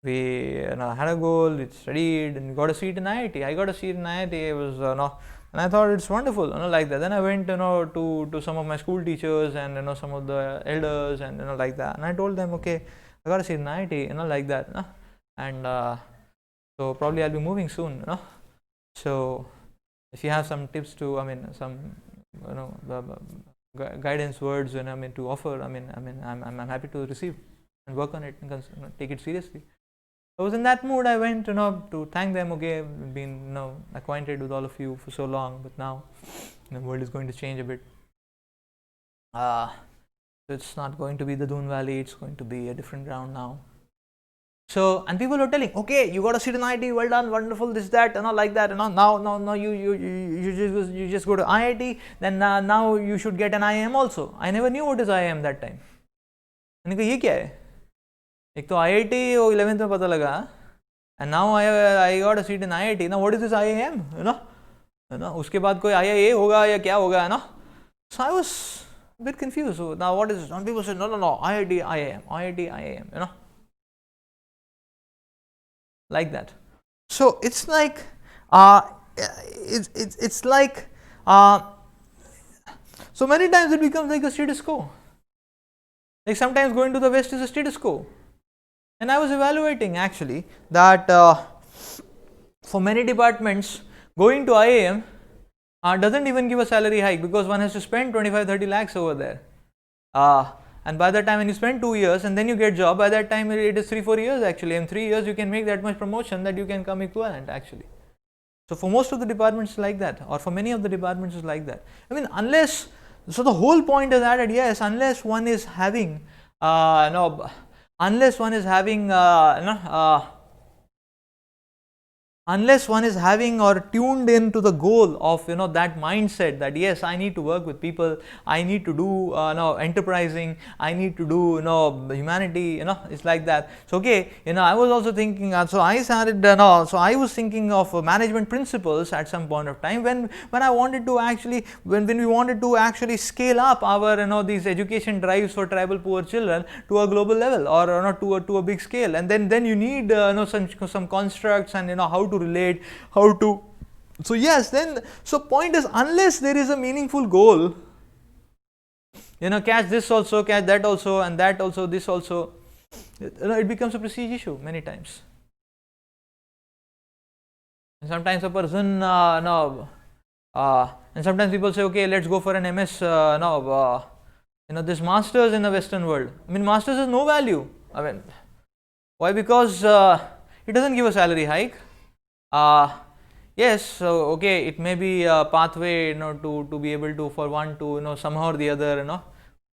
we had a goal, we studied, and got a seat in IIT. I got a seat in IIT. It was and I thought it's wonderful, like that. Then I went to some of my school teachers and some of the elders and like that, and I told them okay, I got a seat in IIT, like that, and so probably I'll be moving soon, so. If you have some tips to, some, guidance words, to offer, I'm happy to receive and work on it and take it seriously. I was in that mood. I went, to thank them. Okay, I've been, acquainted with all of you for so long, but now the world is going to change a bit. So it's not going to be the Doon Valley. It's going to be a different ground now. So, and people were telling, okay, you got a seat in IIT, well done, wonderful, this, that, like that, now you just go to IIT, then now you should get an IIM also. I never knew what is IIM that time. मैंने कहा ये क्या है? एक तो IIT 11th में पता लगा, and now I got a seat in IIT. Now what is this IIM? उसके बाद कोई IIA होगा या क्या होगा, So I was a bit confused. So now what is this? Some people said no, IIT, IIM, like that. So it's like it's like so many times it becomes like a status quo. Like sometimes going to the West is a status quo. And I was evaluating actually that for many departments going to IIM doesn't even give a salary hike, because one has to spend 25-30 lakhs over there. And by that time when you spend 2 years and then you get job, by that time it is 3-4 years actually. In 3 years you can make that much promotion that you can come equivalent actually. So for most of the departments it's like that, or for many of the departments it's like that. Unless, so the whole point is that yes, unless one is having unless one is having or tuned into the goal of that mindset that yes, I need to work with people, I need to do enterprising, I need to do humanity, it's like that. So okay, I was also thinking, so I started so I was thinking of management principles at some point of time when I wanted to actually when we wanted to actually scale up our these education drives for tribal poor children to a global level, or to a big scale, and then you need some constructs and how to relate, how to, so yes, then so point is, unless there is a meaningful goal, catch this also, catch that also, and that also, this also, it becomes a prestige issue many times. And sometimes a person and sometimes people say okay, let's go for an MS this masters in the Western world. Masters has no value. Why? Because it doesn't give a salary hike. Yes, so okay, it may be a pathway to be able to, for one to somehow or the other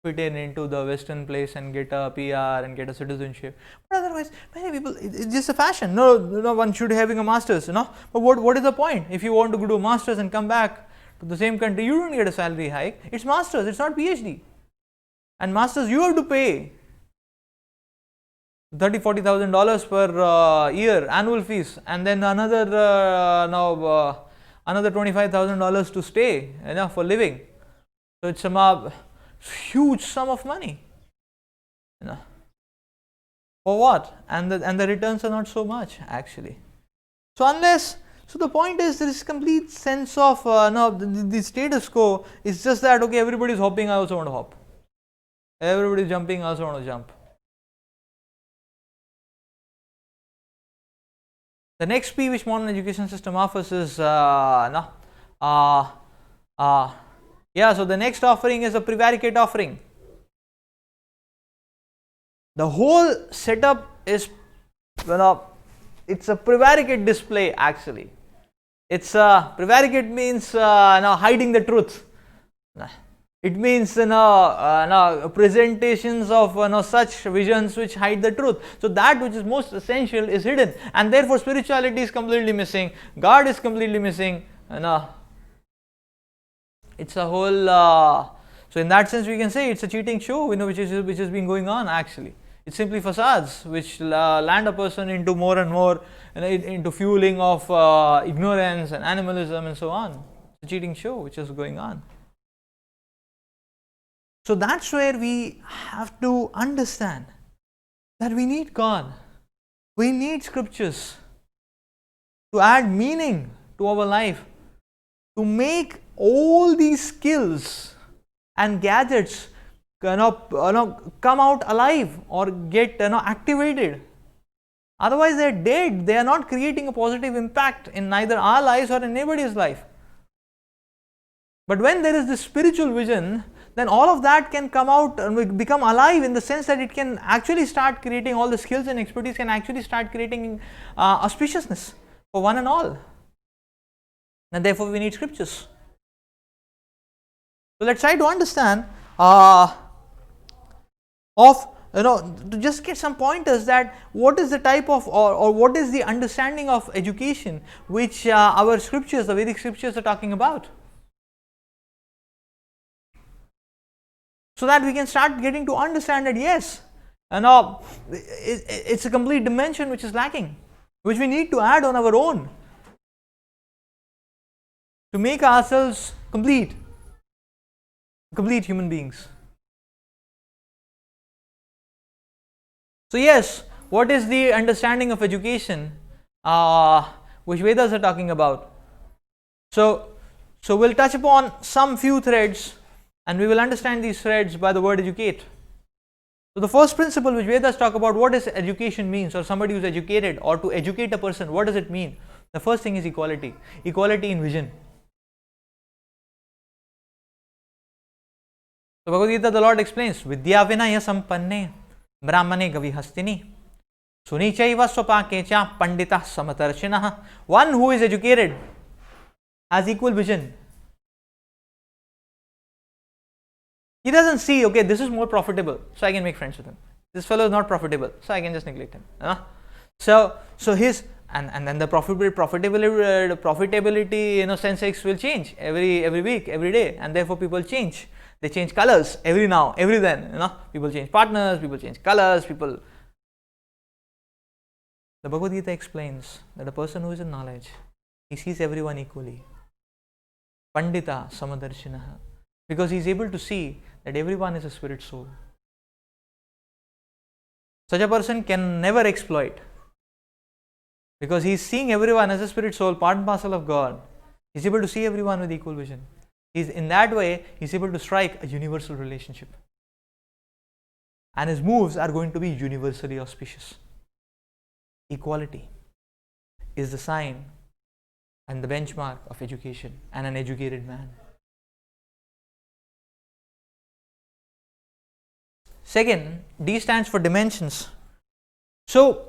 fit in into the Western place and get a PR and get a citizenship. But otherwise, many people, it's just a fashion. No, one should be having a master's, But what is the point? If you want to go to a master's and come back to the same country, you don't get a salary hike. It's master's, it's not PhD. And masters, you have to pay $30,000-$40,000 per year annual fees, and then another another $25,000 to stay, for living. So it's a huge sum of money. For what? And the returns are not so much actually. So the point is, there is complete sense of the status quo is just that, okay, everybody is hopping, I also want to hop. Everybody is jumping, I also want to jump. The next P which modern education system offers is so the next offering is a prevaricate offering. The whole setup is, it's a prevaricate display actually. It's prevaricate means hiding the truth. It means presentations of such visions which hide the truth. So that which is most essential is hidden, and therefore spirituality is completely missing. God is completely missing. It's a whole. So in that sense, we can say it's a cheating show, which has been going on actually. It's simply facades which land a person into more and more into fueling of ignorance and animalism and so on. It's a cheating show which is going on. So that's where we have to understand that we need God. We need scriptures to add meaning to our life, to make all these skills and gadgets come out alive or get activated. Otherwise they are dead. They are not creating a positive impact in neither our lives or in anybody's life. But when there is this spiritual vision, then all of that can come out and become alive, in the sense that it can actually start creating, all the skills and expertise can actually start creating auspiciousness for one and all. And therefore we need scriptures. So let's try to understand to just get some pointers that what is the type of or what is the understanding of education which our scriptures, the Vedic scriptures, are talking about. So that we can start getting to understand that yes, it's a complete dimension which is lacking, which we need to add on our own to make ourselves complete human beings. So yes, what is the understanding of education which Vedas are talking about? So we'll touch upon some few threads, and we will understand these threads by the word educate. So the first principle which Vedas talk about, what does education means, or somebody who's educated, or to educate a person, what does it mean? The first thing is equality in vision. So Bhagavad Gita, the Lord explains, Vidya vinaya sampanne brahmane gavi hastini sunichaiva swapakecha pandita samatarshinaha. One who is educated has equal vision. He doesn't see, okay, this is more profitable, so I can make friends with him. This fellow is not profitable, so I can just neglect him. So his and then the profitability sense will change every week, every day, and therefore people change. They change colors every now, every then. People change partners, people change colors, people. The Bhagavad Gita explains that a person who is in knowledge, he sees everyone equally. Pandita samadarshinaha. Because he is able to see that everyone is a spirit soul. Such a person can never exploit, because he is seeing everyone as a spirit soul, part and parcel of God. He is able to see everyone with equal vision. In that way, he is able to strike a universal relationship. And his moves are going to be universally auspicious. Equality is the sign and the benchmark of education and an educated man. Second, D stands for dimensions. So,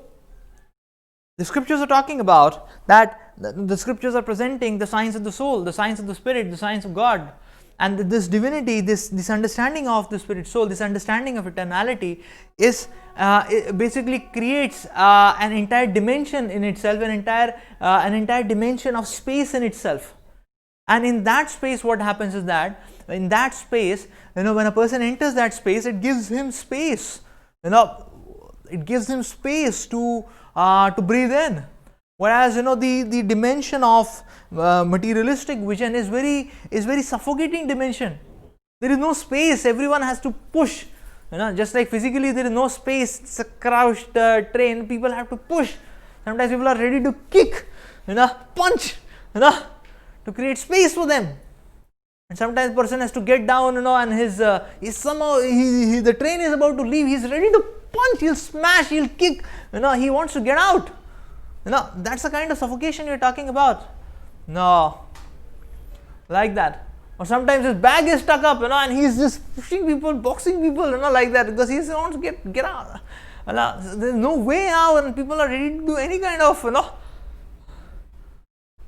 the scriptures are talking about that the scriptures are presenting the science of the soul, the science of the spirit, the science of God. And this divinity, this understanding of the spirit soul, this understanding of eternality is it basically creates an entire dimension in itself, an entire dimension of space in itself. And in that space, what happens is that in that space, when a person enters that space, it gives him space, it gives him space to breathe in. Whereas the dimension of materialistic vision is very suffocating dimension. There is no space, everyone has to push, just like physically there is no space, it's a crouched train, people have to push. Sometimes people are ready to kick, punch, to create space for them. And sometimes person has to get down, and the train is about to leave, he's ready to punch, he'll smash, he'll kick, he wants to get out. That's the kind of suffocation you're talking about. No, like that. Or sometimes his bag is stuck up, and he's just pushing people, boxing people, like that, because he wants to get out. There's no way out, and people are ready to do any kind of,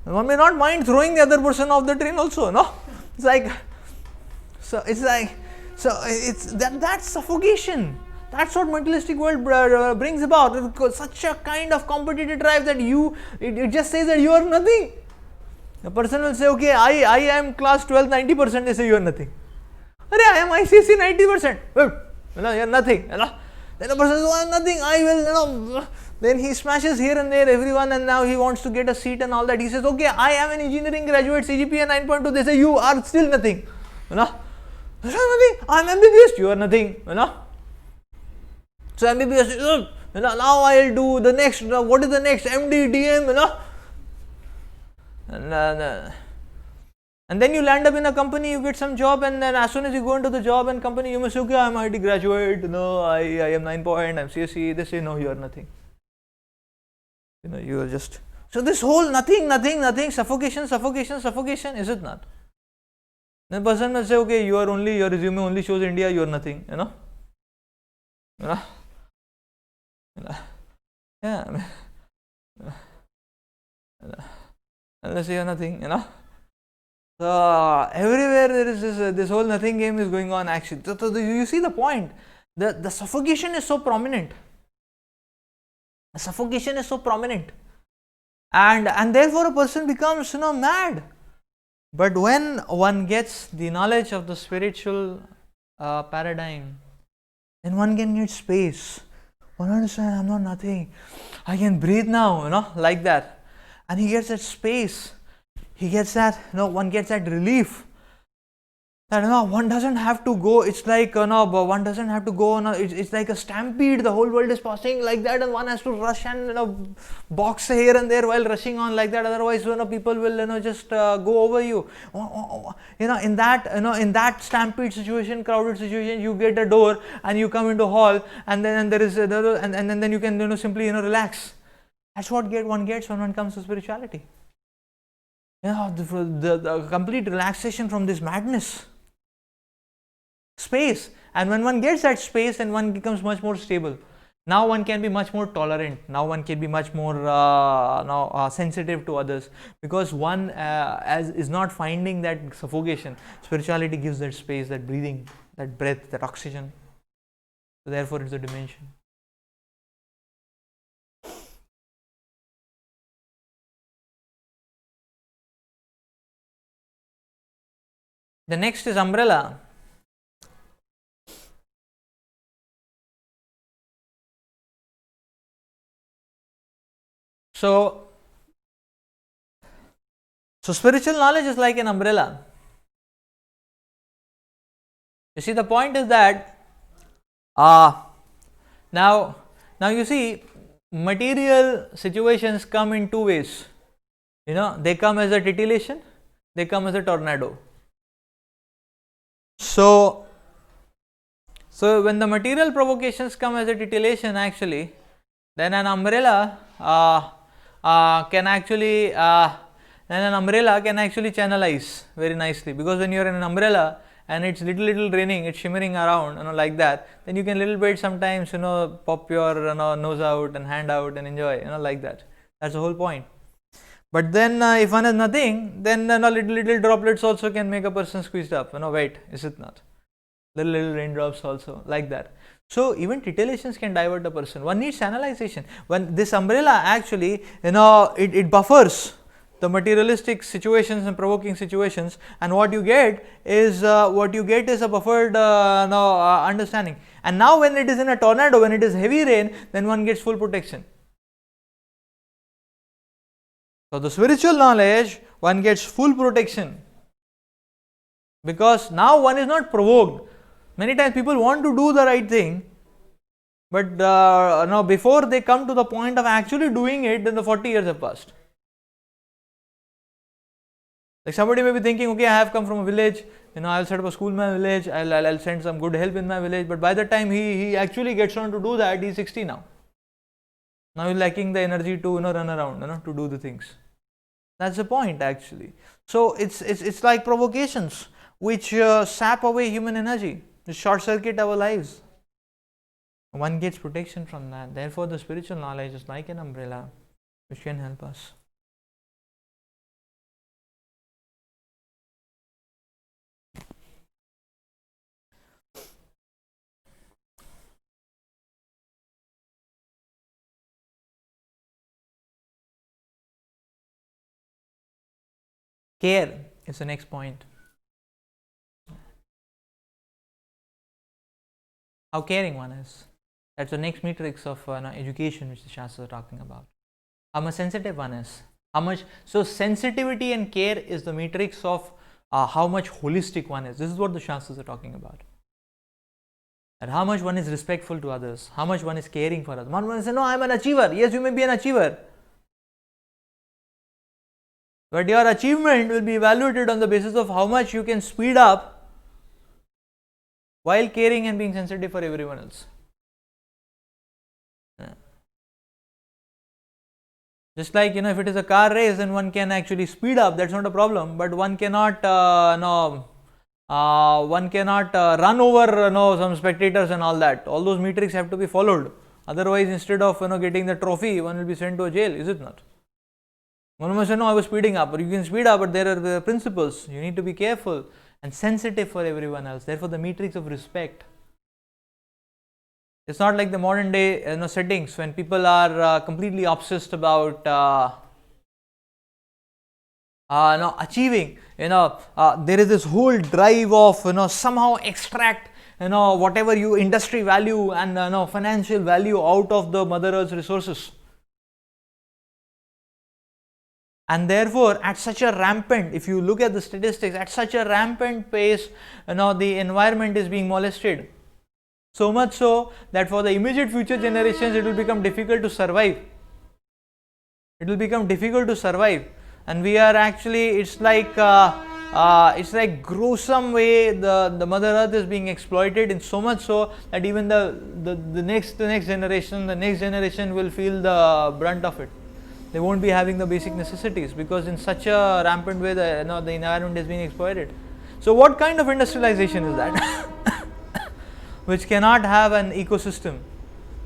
one may not mind throwing the other person off the train also, It's like, it's that's suffocation. That's what materialistic world brings about. Such a kind of competitive drive that it just says that you are nothing. The person will say, okay, I am class 12, 90%, they say you are nothing. I am ICSE 90%. You are nothing. Then the person says, I am nothing, I will, then he smashes here and there everyone, and now he wants to get a seat and all that. He says, okay, I am an engineering graduate, CGPA 9.2, they say you are still nothing. You are nothing, I am MBBS, you are nothing. So MBBS, now I will do the next, what is the next, MD, DM, and then you land up in a company, you get some job, and then as soon as you go into the job and company, you must say, okay, I am IT graduate, I am 9 point, I am CSE, they say, no, you are nothing. You are just, so this whole nothing, suffocation, is it not? Then person will say, okay, your resume only shows India, you are nothing, yeah, unless you are nothing, So everywhere there is this whole nothing game is going on actually. So you see the point. The suffocation is so prominent. Suffocation is so prominent, and therefore a person becomes mad. But when one gets the knowledge of the spiritual paradigm, then one can get space. One understands, I'm not nothing. I can breathe now, like that. And he gets that space. He gets that, one gets that relief. That one doesn't have to go. It's like one doesn't have to go. It's like a stampede. The whole world is passing like that, and one has to rush and box here and there while rushing on like that. Otherwise, people will just go over you. In that stampede situation, crowded situation, you get a door and you come into hall, and then there is and then you can simply relax. That's what one gets when one comes to spirituality. The complete relaxation from this madness. Space, and when one gets that space, then one becomes much more stable. Now one can be much more tolerant. Now one can be much more sensitive to others, because one is not finding that suffocation. Spirituality gives that space, that breathing, that breath, that oxygen. So therefore, it's a dimension. The next is umbrella. So spiritual knowledge is like an umbrella. You see, the point is that now you see, material situations come in two ways. They come as a titillation, they come as a tornado. So when the material provocations come as a titillation, actually, then an umbrella can actually channelize very nicely, because when you are in an umbrella and it's little raining, it's shimmering around, like that, then you can little bit sometimes pop your nose out and hand out and enjoy, like that. That's the whole point. But then if one has nothing, then little droplets also can make a person squeezed up. Wait, is it not? Little raindrops also, like that. So even titillations can divert a person. One needs channelization. When this umbrella actually, it buffers the materialistic situations and provoking situations, and what you get is a buffered understanding. And now when it is in a tornado, when it is heavy rain, then one gets full protection. So the spiritual knowledge, one gets full protection, because now one is not provoked. Many times people want to do the right thing, but before they come to the point of actually doing it, then the 40 years have passed. Like somebody may be thinking, okay, I have come from a village, I'll set up a school in my village, I'll send some good help in my village, but by the time he actually gets on to do that, he's 60 now. Now he's lacking the energy to run around, to do the things. That's the point actually. So it's like provocations which sap away human energy, which short circuit our lives. One gets protection from that. Therefore, the spiritual knowledge is like an umbrella which can help us. Care is the next point. How caring one is. That's the next matrix of education which the Shastras are talking about. How much sensitive one is. So sensitivity and care is the matrix of how much holistic one is. This is what the Shastras are talking about. And how much one is respectful to others, how much one is caring for others. One says, no, I am an achiever. Yes, you may be an achiever, but your achievement will be evaluated on the basis of how much you can speed up while caring and being sensitive for everyone else. Just like, if it is a car race, then one can actually speed up, that's not a problem, but one cannot run over some spectators and all that. All those metrics have to be followed. Otherwise, instead of getting the trophy, one will be sent to a jail, is it not? One must say, no, I was speeding up, or you can speed up, but there are the principles. You need to be careful and sensitive for everyone else. Therefore, the matrix of respect. It's not like the modern day settings when people are completely obsessed about achieving. There is this whole drive of somehow extract whatever industry value and financial value out of the Mother Earth's resources. And therefore, at such a rampant, if you look at the statistics, at such a rampant pace, the environment is being molested. So much so that for the immediate future generations, it will become difficult to survive. It will become difficult to survive, and we are actually, it's like gruesome way the Mother Earth is being exploited, in so much so that even the next generation will feel the brunt of it. They won't be having the basic necessities, because in such a rampant way the environment is being exploited. So what kind of industrialization is that? Which cannot have an ecosystem,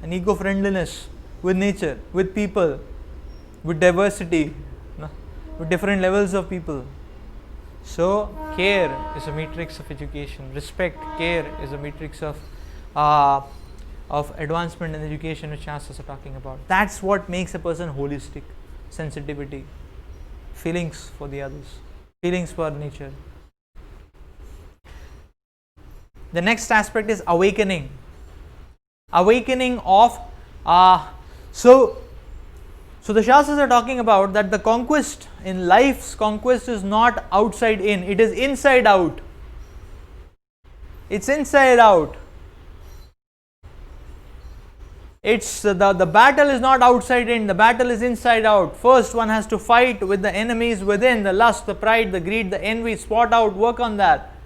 an eco-friendliness with nature, with people, with diversity, with different levels of people. So care is a matrix of education. Respect, care is a matrix of advancement in education, which Shastras are talking about. That's what makes a person holistic. Sensitivity, feelings for the others, feelings for nature. The next aspect is awakening. Awakening of so the Shastras are talking about that the conquest in life's conquest is not outside in, it is inside out. It's inside out. It's the battle is not outside in, the battle is inside out. First one has to fight with the enemies within, the lust, the pride, the greed, the envy, spot out, work on that.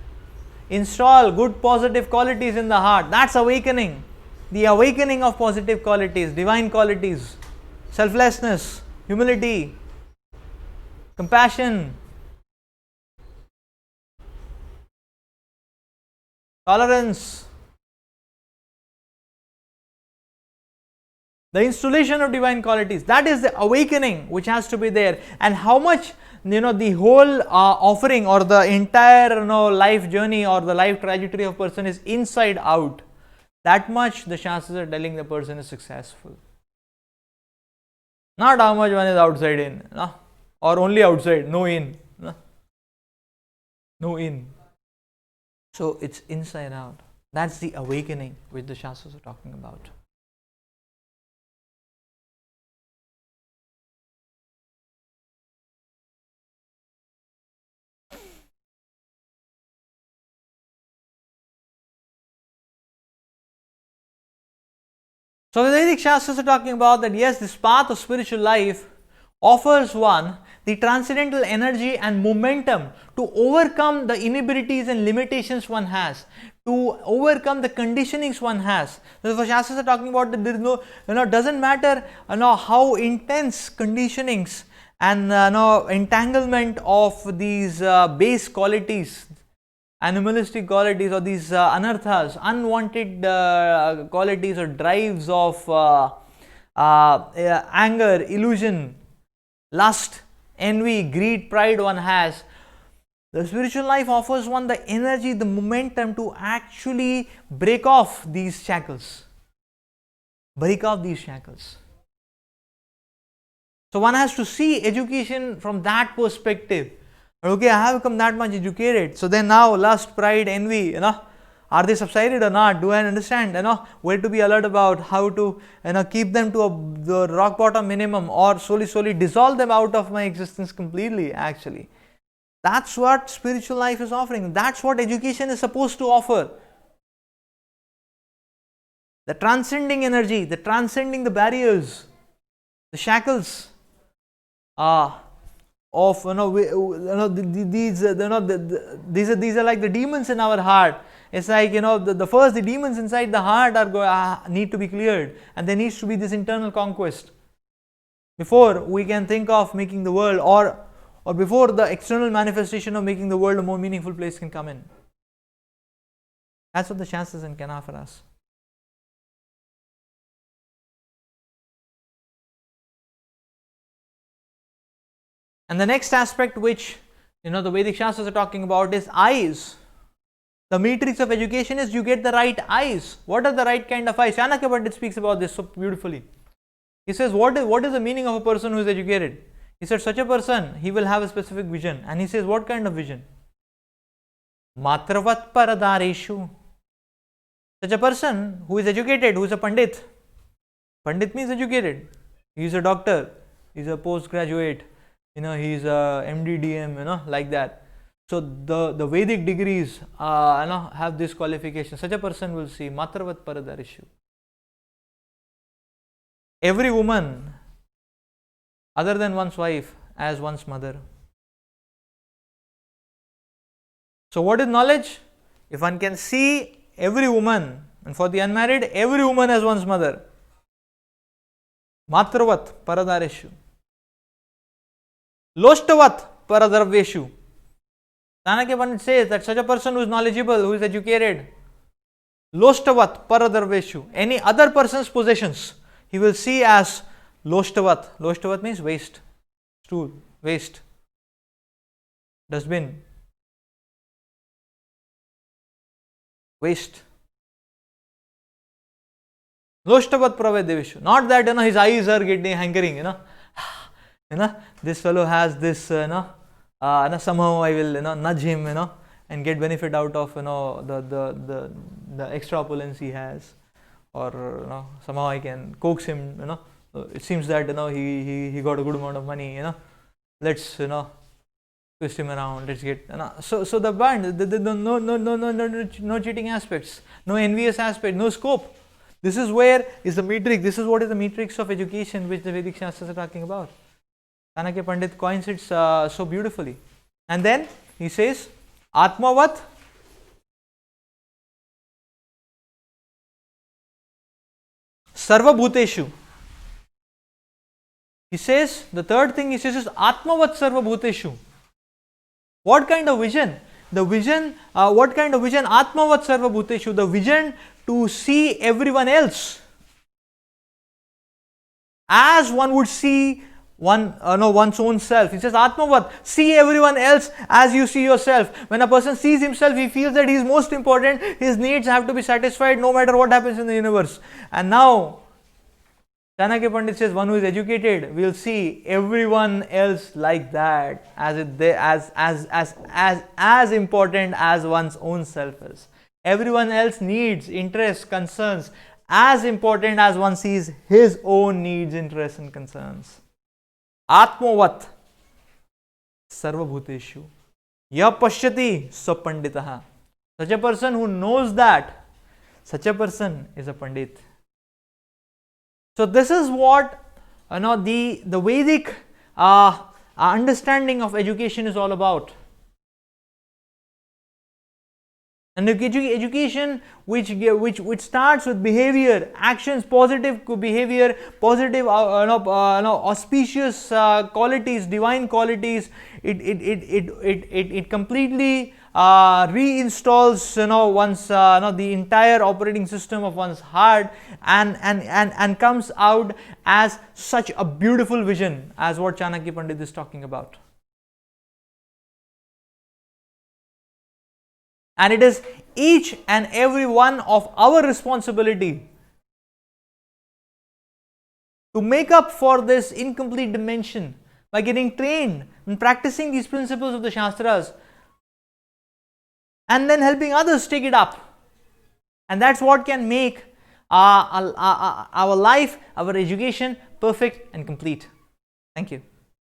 Install good positive qualities in the heart. That's awakening. The awakening of positive qualities, divine qualities, selflessness, humility, compassion, tolerance. The installation of divine qualities, that is the awakening which has to be there. And how much the whole offering or the entire life journey or the life trajectory of person is inside out, that much the Shastras are telling the person is successful. Not how much one is outside in. or only outside, no in. No in. So it's inside out. That's the awakening which the Shastras are talking about. So the Vedic Shastras are talking about that yes, this path of spiritual life offers one the transcendental energy and momentum to overcome the inabilities and limitations one has, to overcome the conditionings one has. So the Shastras are talking about that there is no, doesn't matter how intense conditionings and entanglement of these base qualities, animalistic qualities, or these anarthas, unwanted qualities or drives of anger, illusion, lust, envy, greed, pride one has. The spiritual life offers one the energy, the momentum to actually break off these shackles. Break off these shackles. So one has to see education from that perspective. Okay, I have become that much educated. So then now lust, pride, envy, are they subsided or not? Do I understand, where to be alert about, how to, keep them to the rock bottom minimum, or slowly dissolve them out of my existence completely, actually. That's what spiritual life is offering. That's what education is supposed to offer. The transcending energy, the transcending the barriers, the shackles, of these are like the demons in our heart. It's like the first the demons inside the heart are need to be cleared, and there needs to be this internal conquest before we can think of making the world, or before the external manifestation of making the world a more meaningful place can come in. That's what the Shastras can offer us. And the next aspect which the Vedic Shastras are talking about is eyes. The matrix of education is you get the right eyes. What are the right kind of eyes? Chanakya Pandit speaks about this so beautifully. He says, what is the meaning of a person who is educated? He said, such a person, he will have a specific vision. And he says, what kind of vision? Matravat paradareshu. Such a person who is educated, who is a Pandit. Pandit means educated. He is a doctor. He is a postgraduate. He is a MD, DM, like that. So the Vedic degrees, have this qualification. Such a person will see Matravat Paradarishu. Every woman, other than one's wife, as one's mother. So what is knowledge? If one can see every woman, and for the unmarried, every woman as one's mother. Matravat Paradarishu. Loshtavat Paradarveshu. Chanakya Pandit says that such a person who is knowledgeable, who is educated, Loshtavat Paradarveshu, any other person's possessions, he will see as Loshtavat. Loshtavat means waste, stool, waste, dustbin, waste. Loshtavat Pravedeveshu. Not that his eyes are getting hankering, this fellow has this, somehow I will, nudge him, and get benefit out of, the extra opulence he has, or somehow I can coax him, it seems that he got a good amount of money, let's twist him around, let's get, so the band, no cheating aspects, no envious aspect, no scope. This is where is the matrix. This is what is the matrix of education which the Vedic Shastras are talking about. Chanakya Pandit coins it so beautifully. And then he says, Atmavat Sarva Bhuteshu. He says, the third thing he says is Atmavat Sarva Bhuteshu. What kind of vision? The vision, what kind of vision? Atmavat Sarva Bhuteshu. The vision to see everyone else as one would see one's own self. He says, Atmavat, see everyone else as you see yourself. When a person sees himself, he feels that he is most important. His needs have to be satisfied no matter what happens in the universe. And now, Chanakya Pandit says one who is educated will see everyone else like that as important as one's own self is. Everyone else needs, interests, concerns as important as one sees his own needs, interests and concerns. Atmavat sarvabhuteshu ya pashyati sapanditaha. Such a person who knows that, such a person is a pandit. So this is what the Vedic understanding of education is all about. And education which starts with behavior, actions, positive behavior, positive auspicious qualities, divine qualities. It completely reinstalls one's the entire operating system of one's heart, and comes out as such a beautiful vision as what Chanakya Pandit is talking about. And it is each and every one of our responsibility to make up for this incomplete dimension by getting trained and practicing these principles of the Shastras, and then helping others take it up. And that's what can make our life, our education perfect and complete. Thank you.